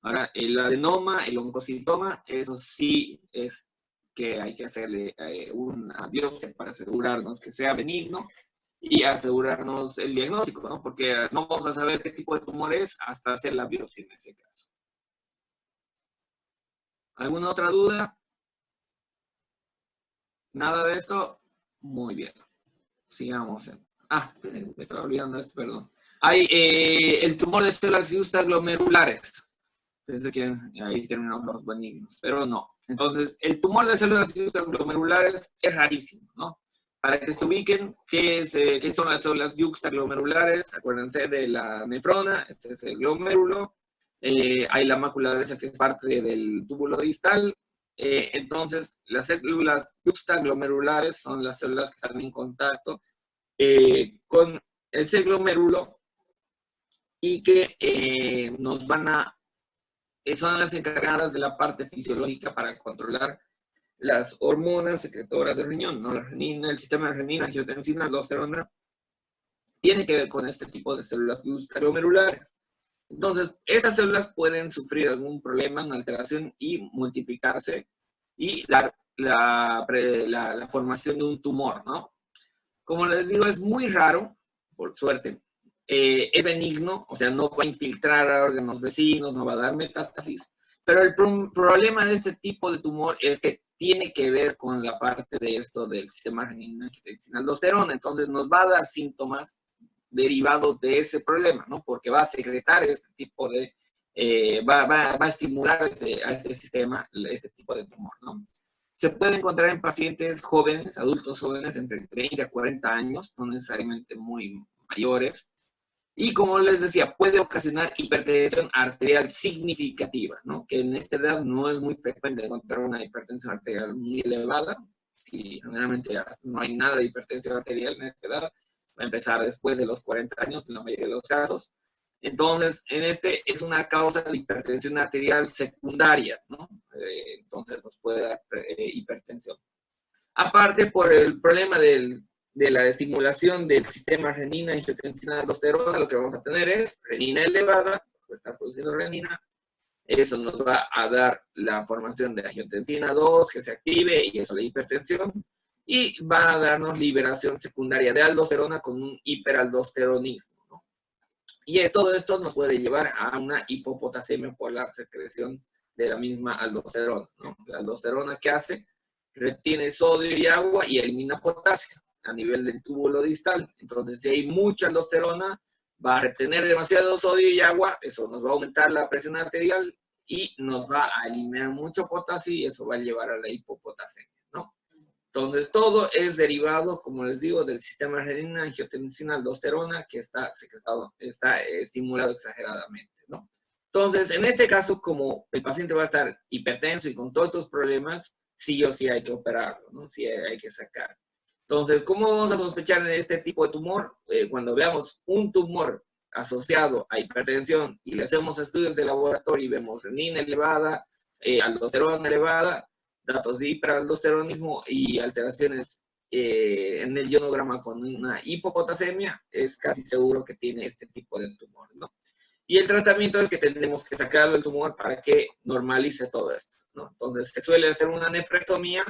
Ahora, el adenoma, el oncocitoma, eso sí es que hay que hacerle una biopsia para asegurarnos que sea benigno y asegurarnos el diagnóstico, ¿no? Porque no vamos a saber qué tipo de tumor es hasta hacer la biopsia en ese caso. ¿Alguna otra duda? ¿Nada de esto? Muy bien. Sigamos. Me estaba olvidando esto, perdón. Hay el tumor de células justaglomerulares. Pensé que ahí terminaron los benignos, pero no. Entonces, el tumor de células justaglomerulares es rarísimo, ¿no? Para que se ubiquen, ¿qué son las células justaglomerulares? Acuérdense de la nefrona, este es el glomérulo. Hay la mácula derecha que es parte del túbulo distal. Entonces, las células justaglomerulares son las células que están en contacto con ese glomérulo y que son las encargadas de la parte fisiológica para controlar las hormonas secretoras del riñón, ¿no? La renina, el sistema de renina, angiotensina, aldosterona, tiene que ver con este tipo de células justaglomerulares. Entonces, estas células pueden sufrir algún problema, una alteración y multiplicarse y dar la formación de un tumor, ¿no? Como les digo, es muy raro, por suerte. Es benigno, o sea, no va a infiltrar a órganos vecinos, no va a dar metástasis. Pero el problema de este tipo de tumor es que tiene que ver con la parte de esto del sistema renina, angiotensina, aldosterona. Entonces, nos va a dar síntomas derivados de ese problema, ¿no? Porque va a secretar este tipo de, va a estimular a este sistema, este tipo de tumor, ¿no? Se puede encontrar en pacientes jóvenes, adultos jóvenes, entre 20 a 40 años, no necesariamente muy mayores. Y como les decía, puede ocasionar hipertensión arterial significativa, ¿no? Que en esta edad no es muy frecuente encontrar una hipertensión arterial muy elevada. Si generalmente no hay nada de hipertensión arterial en esta edad, va a empezar después de los 40 años en la mayoría de los casos. Entonces, es una causa de hipertensión arterial secundaria, ¿no? Entonces nos puede dar hipertensión. Aparte, por el problema de la estimulación del sistema renina, angiotensina, aldosterona, lo que vamos a tener es renina elevada, pues está produciendo renina. Eso nos va a dar la formación de angiotensina 2 que se active y eso la hipertensión. Y va a darnos liberación secundaria de aldosterona con un hiperaldosteronismo, ¿no? Y todo esto nos puede llevar a una hipopotasemia por la secreción de la misma aldosterona, ¿no? La aldosterona, ¿qué hace? Retiene sodio y agua y elimina potasio a nivel del túbulo distal. Entonces, si hay mucha aldosterona, va a retener demasiado sodio y agua, eso nos va a aumentar la presión arterial y nos va a eliminar mucho potasio y eso va a llevar a la hipopotasemia, ¿no? Entonces, todo es derivado, como les digo, del sistema renina, angiotensina, aldosterona, que está secretado, está estimulado exageradamente, ¿no? Entonces, en este caso, como el paciente va a estar hipertenso y con todos estos problemas, sí o sí hay que operarlo, ¿no? Sí hay que sacar. Entonces, ¿cómo vamos a sospechar en este tipo de tumor? Cuando veamos un tumor asociado a hipertensión y le hacemos estudios de laboratorio y vemos renina elevada, aldosterona elevada, datos de hiperaldosteronismo y alteraciones en el ionograma con una hipopotasemia, es casi seguro que tiene este tipo de tumor, ¿no? Y el tratamiento es que tenemos que sacarle el tumor para que normalice todo esto, ¿no? Entonces, se suele hacer una nefrectomía,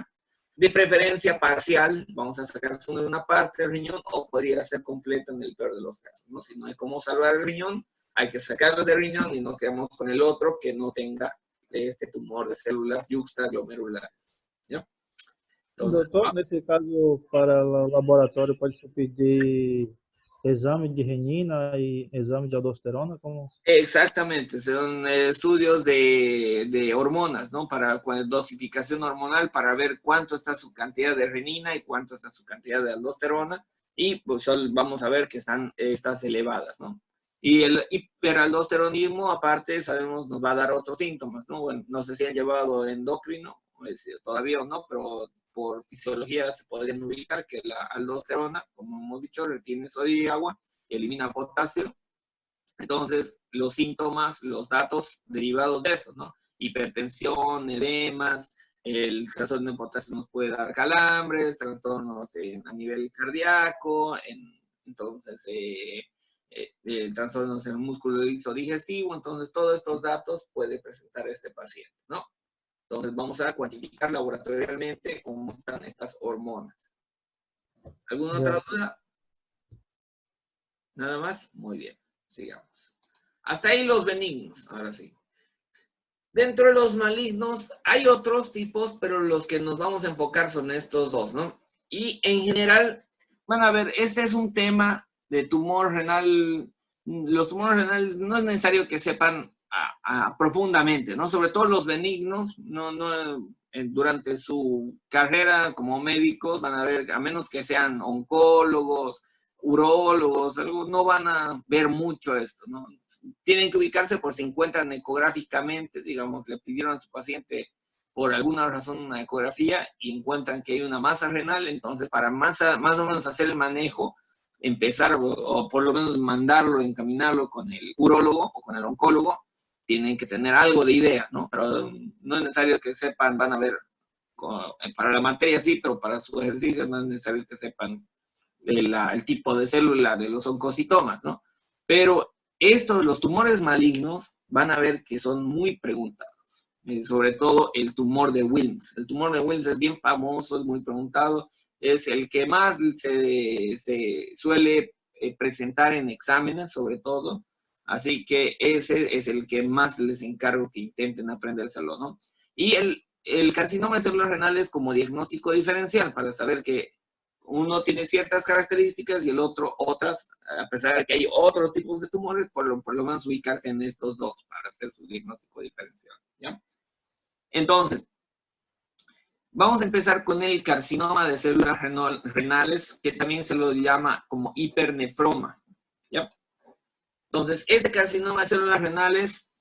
de preferencia parcial, vamos a sacar solo una parte del riñón, o podría ser completa en el peor de los casos, ¿no? Si no hay cómo salvar el riñón, hay que sacarlos del riñón y nos quedamos con el otro que no tenga este tumor de células yuxtaglomerulares, ¿no? Entonces, Doutor, nesse caso, para o laboratório, pode-se pedir exame de renina e exame de aldosterona? Como... Exactamente, son estudios de hormonas, ¿no? Para dosificación hormonal, para ver cuánto está su cantidad de renina y cuánto está su cantidad de aldosterona, y pues vamos a ver que están estas elevadas, ¿no? Y el hiperaldosteronismo, aparte, sabemos, nos va a dar otros síntomas, ¿no? Bueno, no sé si han llevado endocrino, todavía o no, pero por fisiología se podrían ubicar que la aldosterona, como hemos dicho, retiene sodio y agua y elimina potasio. Entonces, los síntomas, los datos derivados de esto, ¿no? Hipertensión, edemas, el trastorno de potasio nos puede dar calambres, trastornos a nivel cardíaco, entonces, trastornos en el músculo liso-digestivo. Entonces, todos estos datos puede presentar este paciente, ¿no? Entonces, vamos a cuantificar laboratorialmente cómo están estas hormonas. ¿Alguna otra duda? ¿Nada más? Muy bien. Sigamos. Hasta ahí los benignos, ahora sí. Dentro de los malignos hay otros tipos, pero los que nos vamos a enfocar son estos dos, ¿no? Y en general, van a ver, este es un tema de tumor renal. Los tumores renales no es necesario que sepan profundamente, ¿no? Sobre todo los benignos, durante su carrera como médicos van a ver, a menos que sean oncólogos, urólogos, no van a ver mucho esto, ¿no? Tienen que ubicarse por si encuentran ecográficamente, digamos, le pidieron a su paciente por alguna razón una ecografía y encuentran que hay una masa renal, entonces para más o menos hacer el manejo, empezar o por lo menos mandarlo, encaminarlo con el urólogo o con el oncólogo, tienen que tener algo de idea, ¿no? Pero no es necesario que sepan, van a ver, para la materia sí, pero para su ejercicio no es necesario que sepan el tipo de célula de los oncocitomas, ¿no? Pero los tumores malignos, van a ver que son muy preguntados. Sobre todo el tumor de Wilms. El tumor de Wilms es bien famoso, es muy preguntado. Es el que más se suele presentar en exámenes, sobre todo. Así que ese es el que más les encargo que intenten aprendérselo, ¿no? Y el carcinoma de células renales como diagnóstico diferencial, para saber que uno tiene ciertas características y el otro otras, a pesar de que hay otros tipos de tumores, por lo menos ubicarse en estos dos para hacer su diagnóstico diferencial, ¿ya? Entonces, vamos a empezar con el carcinoma de células renales, que también se lo llama como hipernefroma, ¿ya? Entonces, este carcinoma de células renales,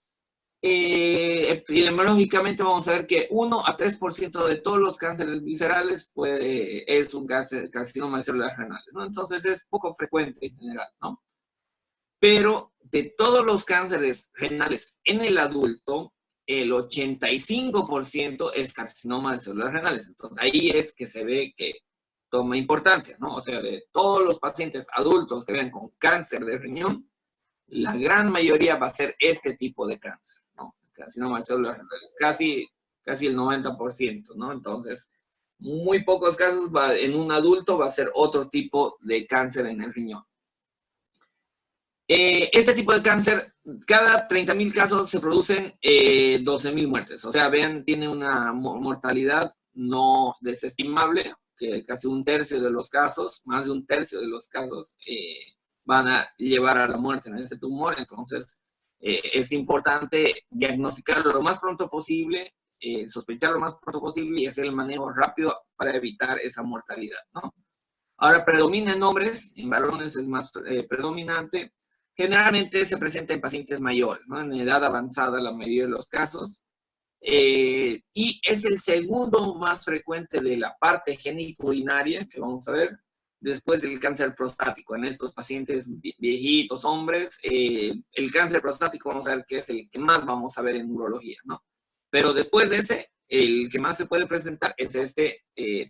epidemiológicamente vamos a ver que 1 a 3% de todos los cánceres viscerales es un carcinoma de células renales, ¿no? Entonces es poco frecuente en general, ¿no? Pero de todos los cánceres renales en el adulto, el 85% es carcinoma de células renales. Entonces, ahí es que se ve que toma importancia, ¿no? O sea, de todos los pacientes adultos que vean con cáncer de riñón, la gran mayoría va a ser este tipo de cáncer, ¿no? Carcinoma de células renales, casi el 90%, ¿no? Entonces, muy pocos casos en un adulto va a ser otro tipo de cáncer en el riñón. Este tipo de cáncer, cada 30.000 casos se producen 12.000 muertes. O sea, vean, tiene una mortalidad no desestimable, que casi un tercio de los casos, más de un tercio de los casos van a llevar a la muerte en este tumor. Entonces, es importante diagnosticarlo lo más pronto posible, sospechar lo más pronto posible y hacer el manejo rápido para evitar esa mortalidad, ¿no? Ahora, predomina en hombres, en varones es más predominante. Generalmente se presenta en pacientes mayores, ¿no? En edad avanzada la mayoría de los casos. Y es el segundo más frecuente de la parte genitourinaria, que vamos a ver, después del cáncer prostático. En estos pacientes viejitos, hombres, el cáncer prostático vamos a ver que es el que más vamos a ver en urología, ¿no? Pero después de ese, el que más se puede presentar es este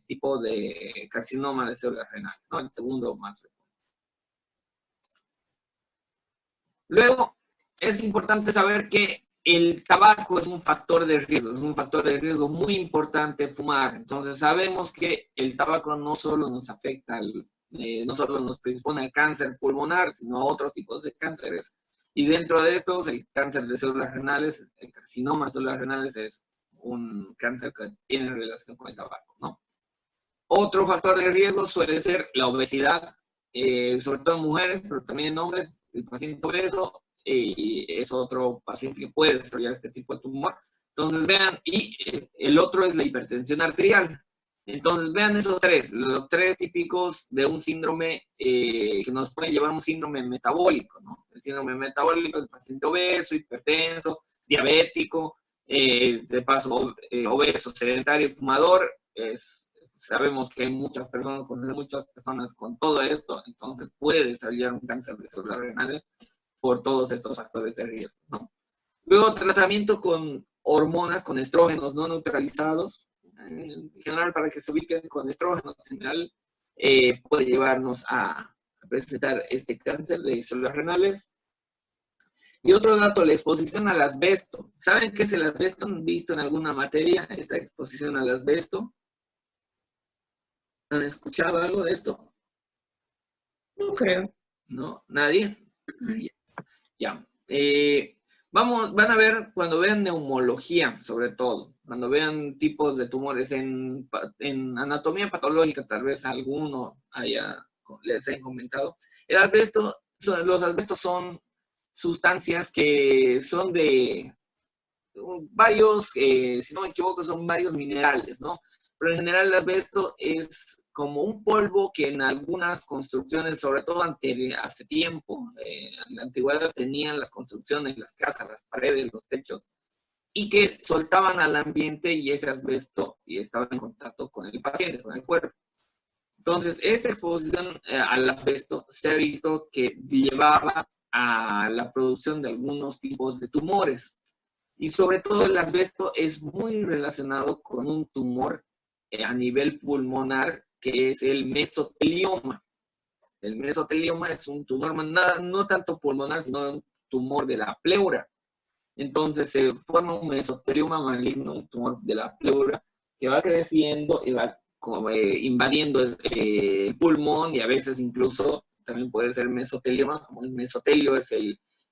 tipo de carcinoma de células renales, ¿no? El segundo más frecuente. Luego, es importante saber que el tabaco es un factor de riesgo muy importante fumar. Entonces, sabemos que el tabaco no solo nos afecta, no solo nos predispone al cáncer pulmonar, sino a otros tipos de cánceres. Y dentro de estos, el cáncer de células renales, el carcinoma de células renales es un cáncer que tiene relación con el tabaco, ¿no? Otro factor de riesgo suele ser la obesidad, sobre todo en mujeres, pero también en hombres. El paciente obeso es otro paciente que puede desarrollar este tipo de tumor. Entonces vean, y el otro es la hipertensión arterial. Entonces vean esos tres, los tres típicos de un síndrome que nos puede llevar a un síndrome metabólico, ¿no? El síndrome metabólico del paciente obeso, hipertenso, diabético, de paso obeso, sedentario y fumador. Sabemos que hay muchas personas con todo esto, entonces puede desarrollar un cáncer de células renales por todos estos factores de riesgo, ¿no? Luego, tratamiento con hormonas, con estrógenos no neutralizados, en general para que se ubiquen con estrógenos, en general puede llevarnos a presentar este cáncer de células renales. Y otro dato, la exposición al asbesto. ¿Saben qué es el asbesto? ¿Han visto en alguna materia esta exposición al asbesto? ¿Han escuchado algo de esto? No creo. ¿No? ¿Nadie? Ya. Van a ver cuando vean neumología, sobre todo, cuando vean tipos de tumores en anatomía patológica, tal vez alguno les hayan comentado. El asbesto, los asbestos son sustancias que son de varios, si no me equivoco, son varios minerales, ¿no? Pero en general el asbesto es como un polvo que en algunas construcciones, sobre todo hace tiempo, en la antigüedad tenían las construcciones, las casas, las paredes, los techos, y que soltaban al ambiente y ese asbesto y estaba en contacto con el paciente, con el cuerpo. Entonces, esta exposición al asbesto se ha visto que llevaba a la producción de algunos tipos de tumores. Y sobre todo el asbesto es muy relacionado con un tumor a nivel pulmonar que es el mesotelioma. El mesotelioma es un tumor no tanto pulmonar, sino un tumor de la pleura. Entonces se forma un mesotelioma maligno, un tumor de la pleura, que va creciendo y va invadiendo el pulmón y a veces incluso también puede ser mesotelioma, como el mesotelio es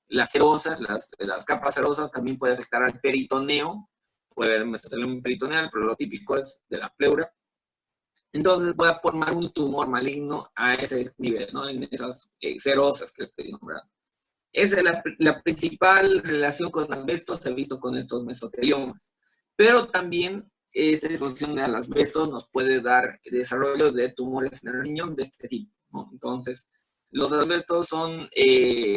las serosas, las capas serosas, también puede afectar al peritoneo, puede haber mesotelioma peritoneal, pero lo típico es de la pleura. Entonces va a formar un tumor maligno a ese nivel, ¿no? En esas serosas que estoy nombrando. Esa es la principal relación con asbesto, se ha visto con estos mesoteliomas. Pero también esta exposición al asbesto nos puede dar desarrollo de tumores en el riñón de este tipo, ¿no? Entonces, los asbestos son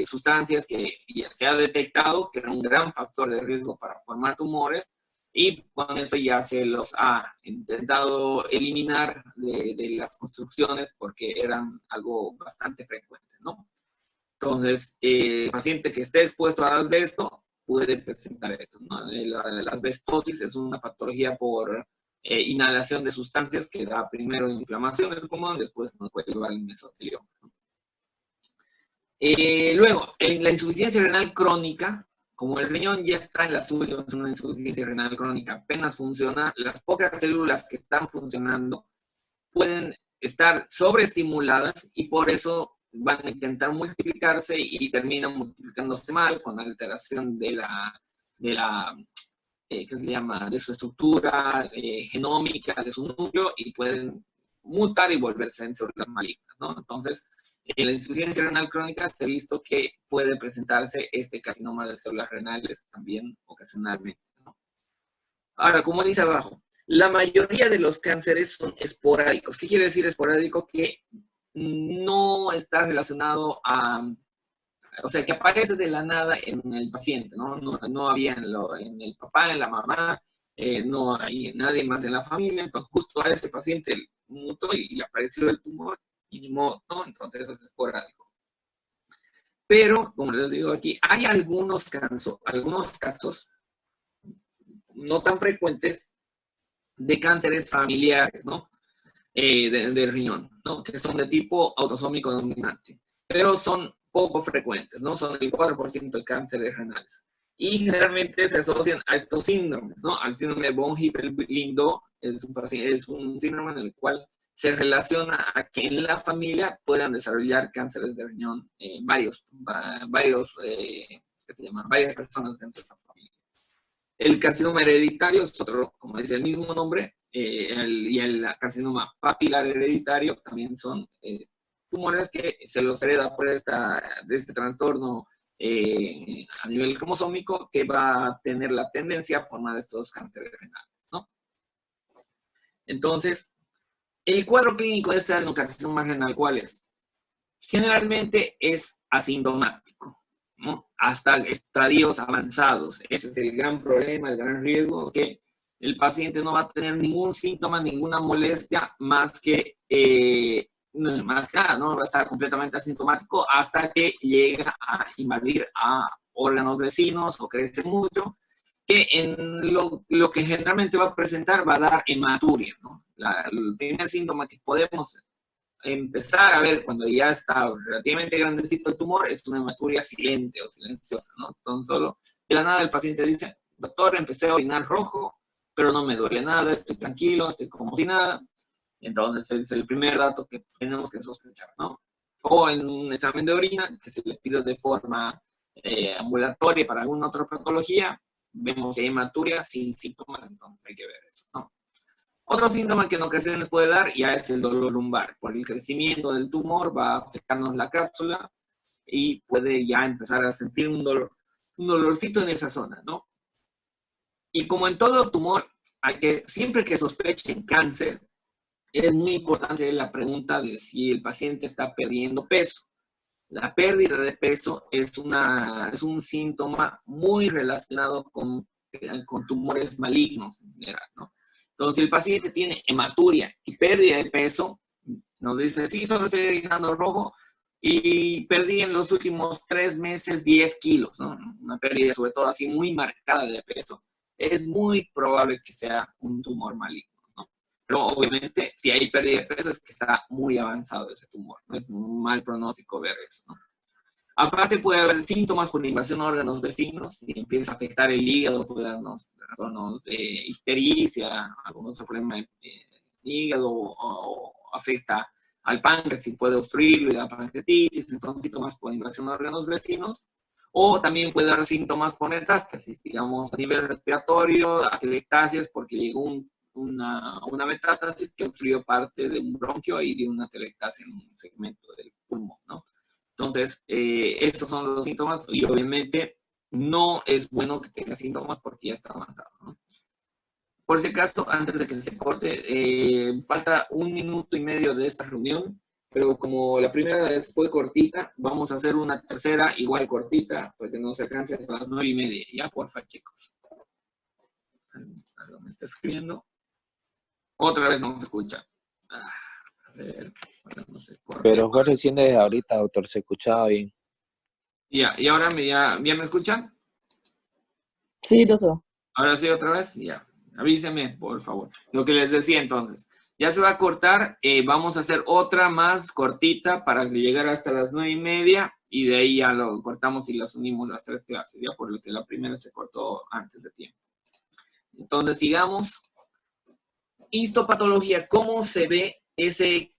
sustancias que ya se ha detectado que eran un gran factor de riesgo para formar tumores, y con eso ya se los ha intentado eliminar de las construcciones porque eran algo bastante frecuente, ¿no? Entonces, el paciente que esté expuesto al asbesto puede presentar esto, ¿no? La asbestosis es una patología por inhalación de sustancias que da primero inflamación del pulmón, después nos puede llevar al mesotelioma. Luego, en la insuficiencia renal crónica, como el riñón ya está en las últimas, una insuficiencia renal crónica apenas funciona, las pocas células que están funcionando pueden estar sobreestimuladas y por eso van a intentar multiplicarse y terminan multiplicándose mal con alteración de ¿qué se llama? De su estructura genómica, de su núcleo, y pueden mutar y volverse en células malignas, ¿no? Entonces, en la insuficiencia renal crónica se ha visto que puede presentarse este carcinoma de células renales también ocasionalmente, ¿no? Ahora, como dice abajo, la mayoría de los cánceres son esporádicos. ¿Qué quiere decir esporádico? Que no está relacionado o sea, que aparece de la nada en el paciente, ¿no? No había en el papá, en la mamá, no hay nadie más en la familia, entonces justo a ese paciente mutó y apareció el tumor y ni modo, ¿no? Entonces eso es esporádico. Pero, como les digo aquí, hay algunos casos no tan frecuentes de cánceres familiares, ¿no? Del riñón, ¿no? Que son de tipo autosómico dominante, pero son poco frecuentes, ¿no? Son el 4% de cánceres renales. Y generalmente se asocian a estos síndromes, ¿no? Al síndrome von Hippel-Lindau es un síndrome en el cual se relaciona a que en la familia puedan desarrollar cánceres de riñón varias personas dentro de esa familia. El carcinoma hereditario es otro, como dice el mismo nombre, y el carcinoma papilar hereditario también son tumores que se los hereda por de este trastorno a nivel cromosómico que va a tener la tendencia a formar estos cánceres renales, ¿no? Entonces, el cuadro clínico de este adenocarcinoma renal, ¿cuál es? Generalmente es asintomático, ¿no? Hasta estadios avanzados. Ese es el gran problema, el gran riesgo, que el paciente no va a tener ningún síntoma, ninguna molestia, más que nada, ¿no? Va a estar completamente asintomático hasta que llega a invadir a órganos vecinos o crece mucho, que en lo que generalmente va a presentar va a dar hematuria, ¿no? El primer síntoma que podemos empezar a ver cuando ya está relativamente grandecito el tumor es una hematuria silente o silenciosa, ¿no? Entonces solo de la nada el paciente dice, doctor, empecé a orinar rojo, pero no me duele nada, estoy tranquilo, estoy como si nada. Entonces es el primer dato que tenemos que sospechar, ¿no? O en un examen de orina que se le pide de forma ambulatoria para alguna otra patología, vemos que hay hematuria sin síntomas, entonces hay que ver eso, ¿no? Otro síntoma que en ocasiones puede dar ya es el dolor lumbar. Por el crecimiento del tumor va a afectarnos la cápsula y puede ya empezar a sentir un dolorcito en esa zona, ¿no? Y como en todo tumor, siempre que sospechen cáncer, es muy importante la pregunta de si el paciente está perdiendo peso. La pérdida de peso es un síntoma muy relacionado con tumores malignos en general, ¿no? Entonces, si el paciente tiene hematuria y pérdida de peso, nos dice, sí, solo estoy orinando rojo y perdí en los últimos 3 meses 10 kilos, ¿no? Una pérdida sobre todo así muy marcada de peso. Es muy probable que sea un tumor maligno, ¿no? Pero obviamente, si hay pérdida de peso es que está muy avanzado ese tumor, ¿no? Es un mal pronóstico ver eso, ¿no? Aparte puede haber síntomas por invasión a órganos vecinos, si empieza a afectar el hígado, puede darnos ictericia, algún otro problema de hígado, o afecta al páncreas, si puede obstruirlo y da pancreatitis, entonces síntomas por invasión a órganos vecinos, o también puede dar síntomas por metástasis, digamos a nivel respiratorio, atelectasias, porque llegó una metástasis que obstruyó parte de un bronquio y de una atelectasia en un segmento del pulmón, ¿no? Entonces, estos son los síntomas y obviamente no es bueno que tenga síntomas porque ya está avanzado, ¿no? Por si acaso, antes de que se corte, falta 1 minuto y medio de esta reunión, pero como la primera vez fue cortita, vamos a hacer una tercera igual cortita, porque no se alcance hasta las 9:30. Ya, porfa, chicos. Algo me está escribiendo. Otra vez no se escucha. A ver, no se corte. Pero fue recién desde ahorita, doctor, se escuchaba bien. Ya, y ahora ¿ya me escuchan? Sí, doctor. Ahora sí, otra vez, ya. Avíseme, por favor. Lo que les decía entonces. Ya se va a cortar. Vamos a hacer otra más cortita para llegar hasta las 9:30. Y de ahí ya lo cortamos y las unimos las 3 clases. Ya por lo que la primera se cortó antes de tiempo. Entonces, sigamos. Histopatología. ¿Cómo se ve ese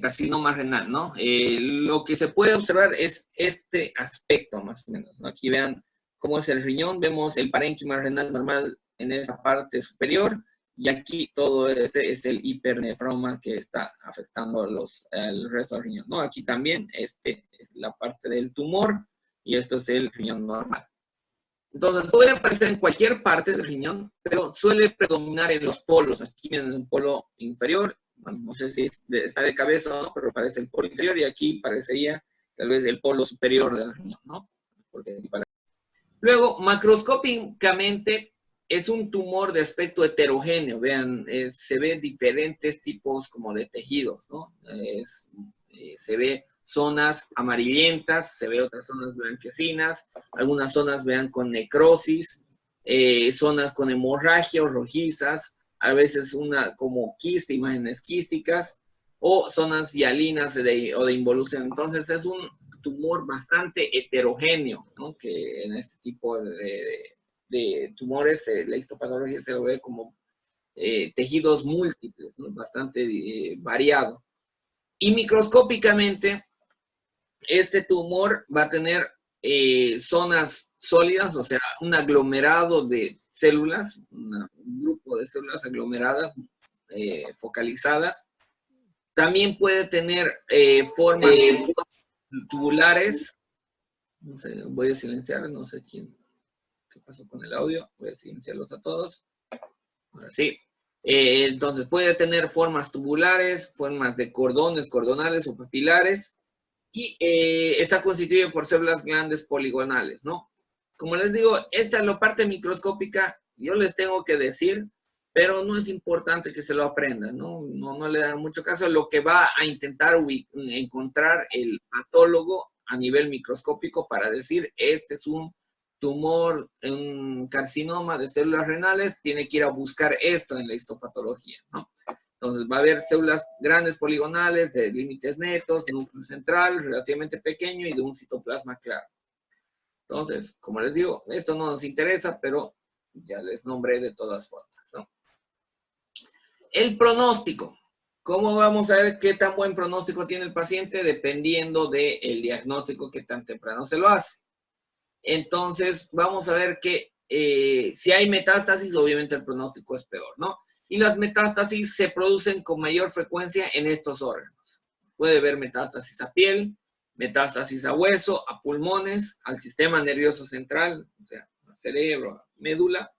carcinoma renal, ¿no? Lo que se puede observar es este aspecto, más o menos, ¿no? Aquí vean cómo es el riñón, vemos el parénquima renal normal en esa parte superior, y aquí todo este es el hipernefroma que está afectando el resto del riñón, ¿no? Aquí también este es la parte del tumor, y esto es el riñón normal. Entonces, puede aparecer en cualquier parte del riñón, pero suele predominar en los polos. Aquí en el polo inferior, bueno, no sé si está de cabeza o no, pero parece el polo inferior, y aquí parecería tal vez el polo superior del riñón, ¿no? Luego, macroscópicamente, es un tumor de aspecto heterogéneo. Vean, se ven diferentes tipos como de tejidos, ¿no? Se ve zonas amarillentas, se ve otras zonas blanquecinas, algunas zonas vean con necrosis, zonas con hemorragia o rojizas, a veces una como quiste, imágenes quísticas, o zonas hialinas o de involución. Entonces es un tumor bastante heterogéneo, ¿no? Que en este tipo de tumores la histopatología se lo ve como tejidos múltiples, ¿no? Bastante variado. Y microscópicamente, este tumor va a tener zonas sólidas, o sea, un aglomerado de células, un grupo de células aglomeradas, focalizadas. También puede tener formas tubulares. No sé, voy a silenciar, no sé qué pasó con el audio. Voy a silenciarlos a todos. Ahora sí. Entonces puede tener formas tubulares, formas de cordones, cordonales o papilares. Y está constituido por células grandes poligonales, ¿no? Como les digo, esta es la parte microscópica, yo les tengo que decir, pero no es importante que se lo aprendan, ¿no? No le dan mucho caso. Lo que va a intentar encontrar el patólogo a nivel microscópico para decir, este es un tumor, un carcinoma de células renales, tiene que ir a buscar esto en la histopatología, ¿no? Entonces va a haber células grandes poligonales de límites netos, de núcleo central relativamente pequeño y de un citoplasma claro. Entonces, como les digo, esto no nos interesa, pero ya les nombré de todas formas, ¿no? El pronóstico. ¿Cómo vamos a ver qué tan buen pronóstico tiene el paciente? Dependiendo del diagnóstico que tan temprano se lo hace. Entonces, vamos a ver que si hay metástasis, obviamente el pronóstico es peor, ¿no? Y las metástasis se producen con mayor frecuencia en estos órganos. Puede haber metástasis a piel, metástasis a hueso, a pulmones, al sistema nervioso central, o sea, al cerebro, médula,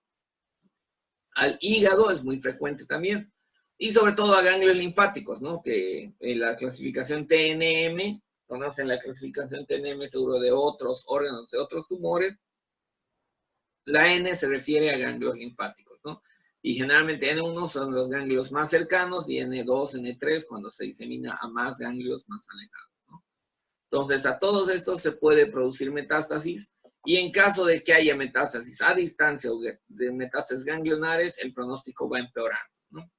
al hígado, es muy frecuente también, y sobre todo a ganglios linfáticos, ¿no? Que en la clasificación TNM, conocen la clasificación TNM seguro de otros órganos, de otros tumores, la N se refiere a ganglios linfáticos, ¿no? Y generalmente N1 son los ganglios más cercanos y N2, N3 cuando se disemina a más ganglios más alejados, ¿no? Entonces, a todos estos se puede producir metástasis, y en caso de que haya metástasis a distancia o de metástasis ganglionares, el pronóstico va empeorando, ¿no?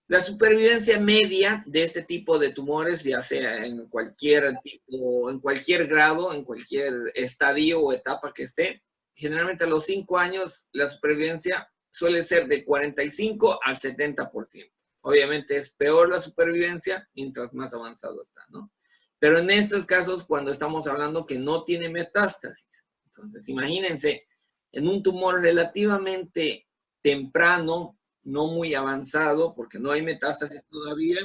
La supervivencia media de este tipo de tumores, ya sea en cualquier tipo, en cualquier grado, en cualquier estadio o etapa que esté, generalmente a los 5 años la supervivencia suele ser de 45 al 70%. Obviamente es peor la supervivencia mientras más avanzado está, ¿no? Pero en estos casos, cuando estamos hablando que no tiene metástasis. Entonces, imagínense, en un tumor relativamente temprano, no muy avanzado, porque no hay metástasis todavía,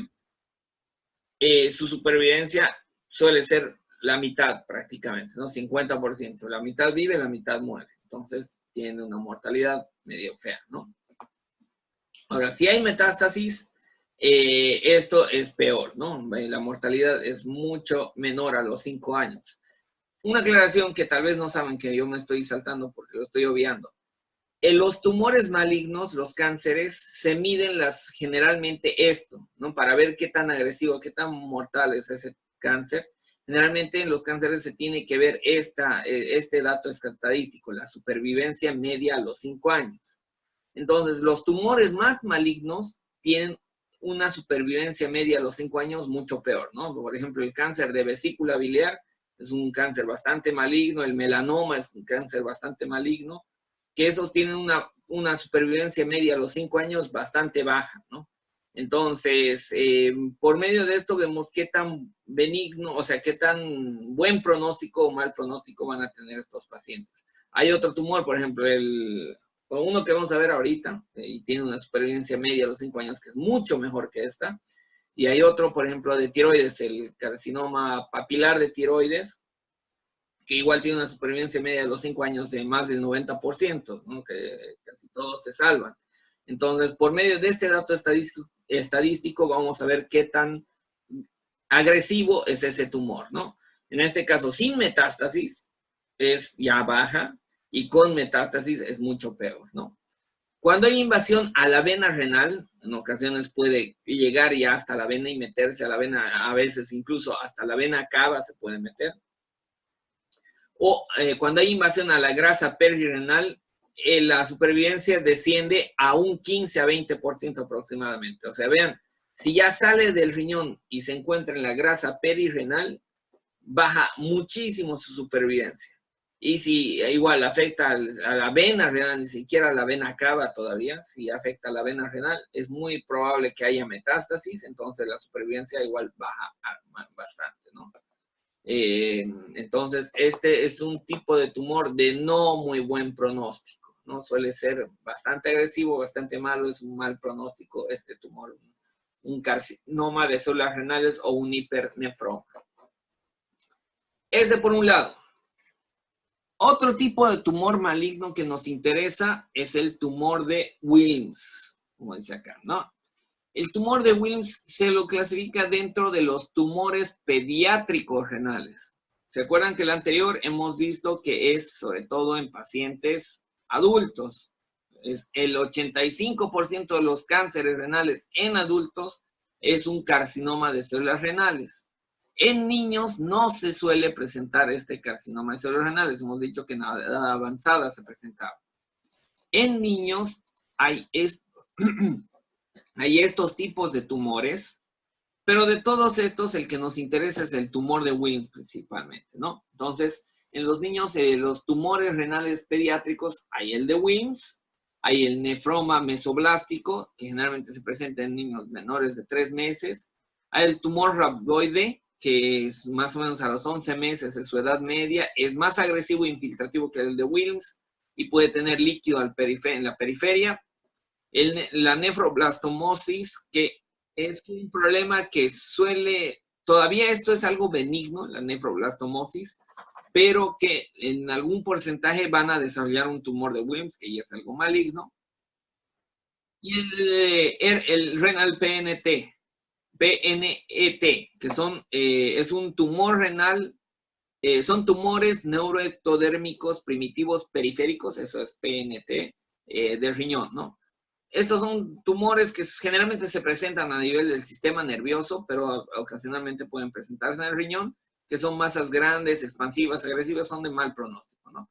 su supervivencia suele ser la mitad prácticamente, ¿no? 50%. La mitad vive, la mitad muere. Entonces, tiene una mortalidad medio fea, ¿no? Ahora, si hay metástasis, esto es peor, ¿no? La mortalidad es mucho menor a los 5 años. Una aclaración que tal vez no saben, que yo me estoy saltando porque lo estoy obviando. En los tumores malignos, los cánceres, se miden generalmente esto, ¿no? Para ver qué tan agresivo, qué tan mortal es ese cáncer. Generalmente en los cánceres se tiene que ver este dato estadístico, la supervivencia media a los 5 años. Entonces, los tumores más malignos tienen una supervivencia media a los 5 años mucho peor, ¿no? Por ejemplo, el cáncer de vesícula biliar es un cáncer bastante maligno, el melanoma es un cáncer bastante maligno, que esos tienen una supervivencia media a los 5 años bastante baja, ¿no? Entonces, por medio de esto vemos qué tan benigno, o sea, qué tan buen pronóstico o mal pronóstico van a tener estos pacientes. Hay otro tumor, por ejemplo, uno que vamos a ver ahorita, y tiene una supervivencia media a los 5 años que es mucho mejor que esta. Y hay otro, por ejemplo, de tiroides, el carcinoma papilar de tiroides, que igual tiene una supervivencia media de los 5 años de más del 90%, ¿no? Que casi todos se salvan. Entonces, por medio de este dato estadístico vamos a ver qué tan agresivo es ese tumor, ¿no? En este caso, sin metástasis, es ya baja, y con metástasis es mucho peor, ¿no? Cuando hay invasión a la vena renal, en ocasiones puede llegar ya hasta la vena y meterse a la vena, a veces incluso hasta la vena cava se puede meter. O cuando hay invasión a la grasa perirenal, la supervivencia desciende a un 15 a 20% aproximadamente. O sea, vean, si ya sale del riñón y se encuentra en la grasa perirenal, baja muchísimo su supervivencia. Y si igual afecta a la vena renal, ni siquiera a la vena cava todavía, si afecta a la vena renal, es muy probable que haya metástasis, entonces la supervivencia igual baja bastante, ¿no? Entonces, este es un tipo de tumor de no muy buen pronóstico, ¿no? Suele ser bastante agresivo, bastante malo, es un mal pronóstico este tumor, un carcinoma de células renales o un hipernefroma. Ese por un lado. Otro tipo de tumor maligno que nos interesa es el tumor de Wilms, como dice acá, ¿no? El tumor de Wilms se lo clasifica dentro de los tumores pediátricos renales. ¿Se acuerdan que el anterior hemos visto que es sobre todo en pacientes adultos? Es el 85% de los cánceres renales en adultos es un carcinoma de células renales. En niños no se suele presentar este carcinoma de células renales. Hemos dicho que en la edad avanzada se presentaba. En niños hay estos tipos de tumores, pero de todos estos el que nos interesa es el tumor de Wilms principalmente, ¿no? Entonces, en los niños, los tumores renales pediátricos, hay el de Wilms, hay el nefroma mesoblástico, que generalmente se presenta en niños menores de 3 meses, hay el tumor rhabdoide, que es más o menos a los 11 meses, en su edad media, es más agresivo e infiltrativo que el de Wilms y puede tener líquido en la periferia. La nefroblastomosis, que es un problema que todavía esto es algo benigno, la nefroblastomosis, pero que en algún porcentaje van a desarrollar un tumor de Wilms, que ya es algo maligno. Y el renal PNET, que es un tumor renal, son tumores neuroectodérmicos primitivos periféricos, eso es PNT, del riñón, ¿no? Estos son tumores que generalmente se presentan a nivel del sistema nervioso, pero ocasionalmente pueden presentarse en el riñón, que son masas grandes, expansivas, agresivas, son de mal pronóstico, ¿no?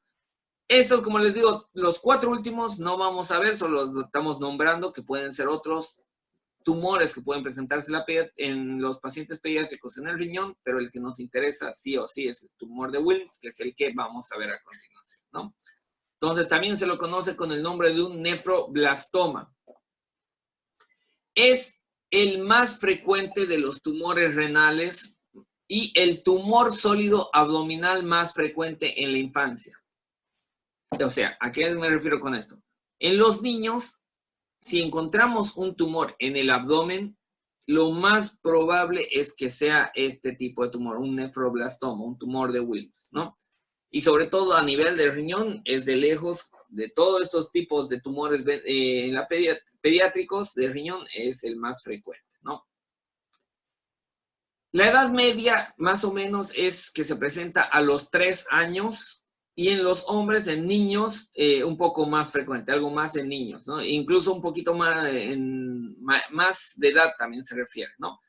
Estos, como les digo, los 4 últimos no vamos a ver, solo los estamos nombrando, que pueden ser otros tumores que pueden presentarse en los pacientes pediátricos en el riñón, pero el que nos interesa sí o sí es el tumor de Wilms, que es el que vamos a ver a continuación, ¿no? Entonces, también se lo conoce con el nombre de un nefroblastoma. Es el más frecuente de los tumores renales y el tumor sólido abdominal más frecuente en la infancia. O sea, ¿a qué me refiero con esto? En los niños, si encontramos un tumor en el abdomen, lo más probable es que sea este tipo de tumor, un nefroblastoma, un tumor de Wilms, ¿no? Y sobre todo a nivel del riñón, es de lejos, de todos estos tipos de tumores pediátricos de riñón, es el más frecuente, ¿no? La edad media, más o menos, es que se presenta a los 3 años, y en los hombres, en niños, un poco más frecuente, algo más en niños, ¿no? Incluso un poquito más de edad también se refiere, ¿no?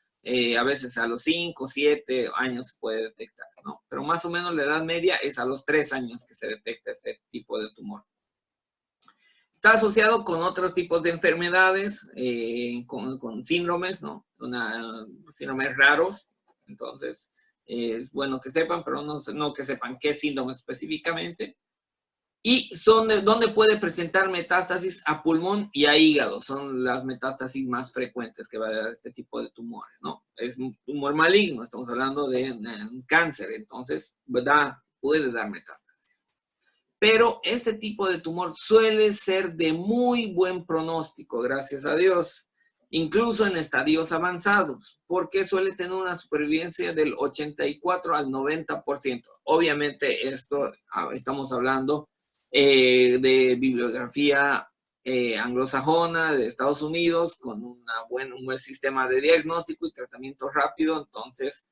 A veces a los 5, 7 años se puede detectar, ¿no? Pero más o menos la edad media es a los 3 años que se detecta este tipo de tumor. Está asociado con otros tipos de enfermedades, con síndromes, ¿no? Síndromes raros. Entonces, es bueno que sepan, pero no que sepan qué síndrome específicamente. Y son donde puede presentar metástasis a pulmón y a hígado. Son las metástasis más frecuentes que va a dar este tipo de tumores, ¿no? Es un tumor maligno, estamos hablando de un cáncer, entonces puede dar metástasis. Pero este tipo de tumor suele ser de muy buen pronóstico, gracias a Dios, incluso en estadios avanzados, porque suele tener una supervivencia del 84 al 90%. Obviamente estamos hablando de bibliografía anglosajona de Estados Unidos, con un buen sistema de diagnóstico y tratamiento rápido. Entonces,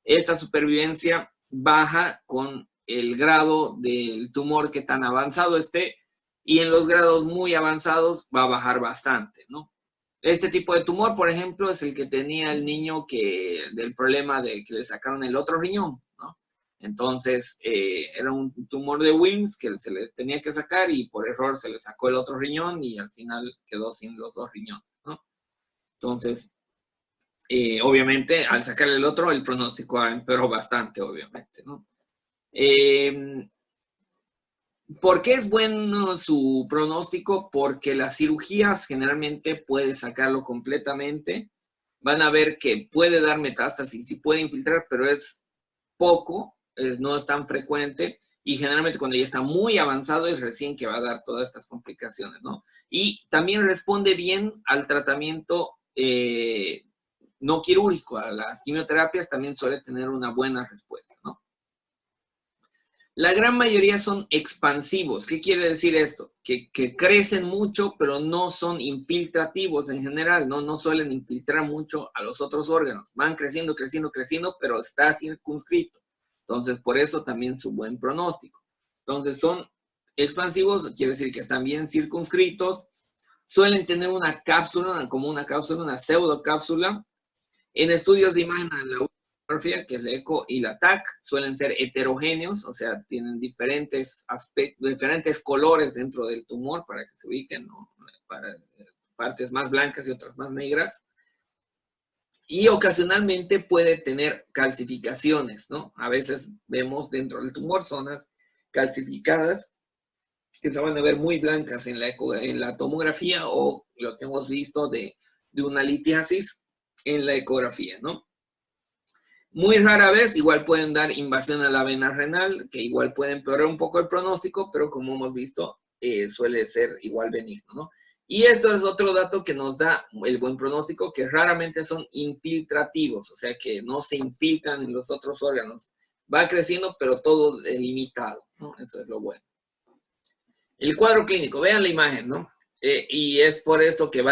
esta supervivencia baja con el grado del tumor que tan avanzado esté, y en los grados muy avanzados va a bajar bastante, ¿no? Este tipo de tumor, por ejemplo, es el que tenía el niño del problema de que le sacaron el otro riñón, ¿no? Entonces, era un tumor de Wilms que se le tenía que sacar y por error se le sacó el otro riñón y al final quedó sin los 2 riñones, ¿no? Entonces, obviamente, al sacarle el otro, el pronóstico empeoró bastante, obviamente, ¿no? ¿Por qué es bueno su pronóstico? Porque las cirugías generalmente puede sacarlo completamente. Van a ver que puede dar metástasis y puede infiltrar, pero es poco, no es tan frecuente. Y generalmente cuando ya está muy avanzado es recién que va a dar todas estas complicaciones, ¿no? Y también responde bien al tratamiento no quirúrgico. A las quimioterapias también suele tener una buena respuesta, ¿no? La gran mayoría son expansivos. ¿Qué quiere decir esto? Que crecen mucho, pero no son infiltrativos en general, ¿no? No suelen infiltrar mucho a los otros órganos. Van creciendo, creciendo, creciendo, pero está circunscrito. Entonces, por eso también su buen pronóstico. Entonces, son expansivos, quiere decir que están bien circunscritos. Suelen tener una cápsula, como una cápsula, una pseudocápsula. En estudios de imagen que es la eco y la TAC, suelen ser heterogéneos, o sea, tienen diferentes aspectos, diferentes colores dentro del tumor para que se ubiquen, ¿no? Para partes más blancas y otras más negras. Y ocasionalmente puede tener calcificaciones, ¿no? A veces vemos dentro del tumor zonas calcificadas que se van a ver muy blancas en la tomografía, o lo que hemos visto de una litiasis en la ecografía, ¿no? Muy rara vez, igual pueden dar invasión a la vena renal, que igual puede empeorar un poco el pronóstico, pero como hemos visto, suele ser igual benigno, ¿no? Y esto es otro dato que nos da el buen pronóstico, que raramente son infiltrativos, o sea que no se infiltran en los otros órganos. Va creciendo, pero todo limitado, ¿no? Eso es lo bueno. El cuadro clínico, vean la imagen, ¿no? Y es por esto que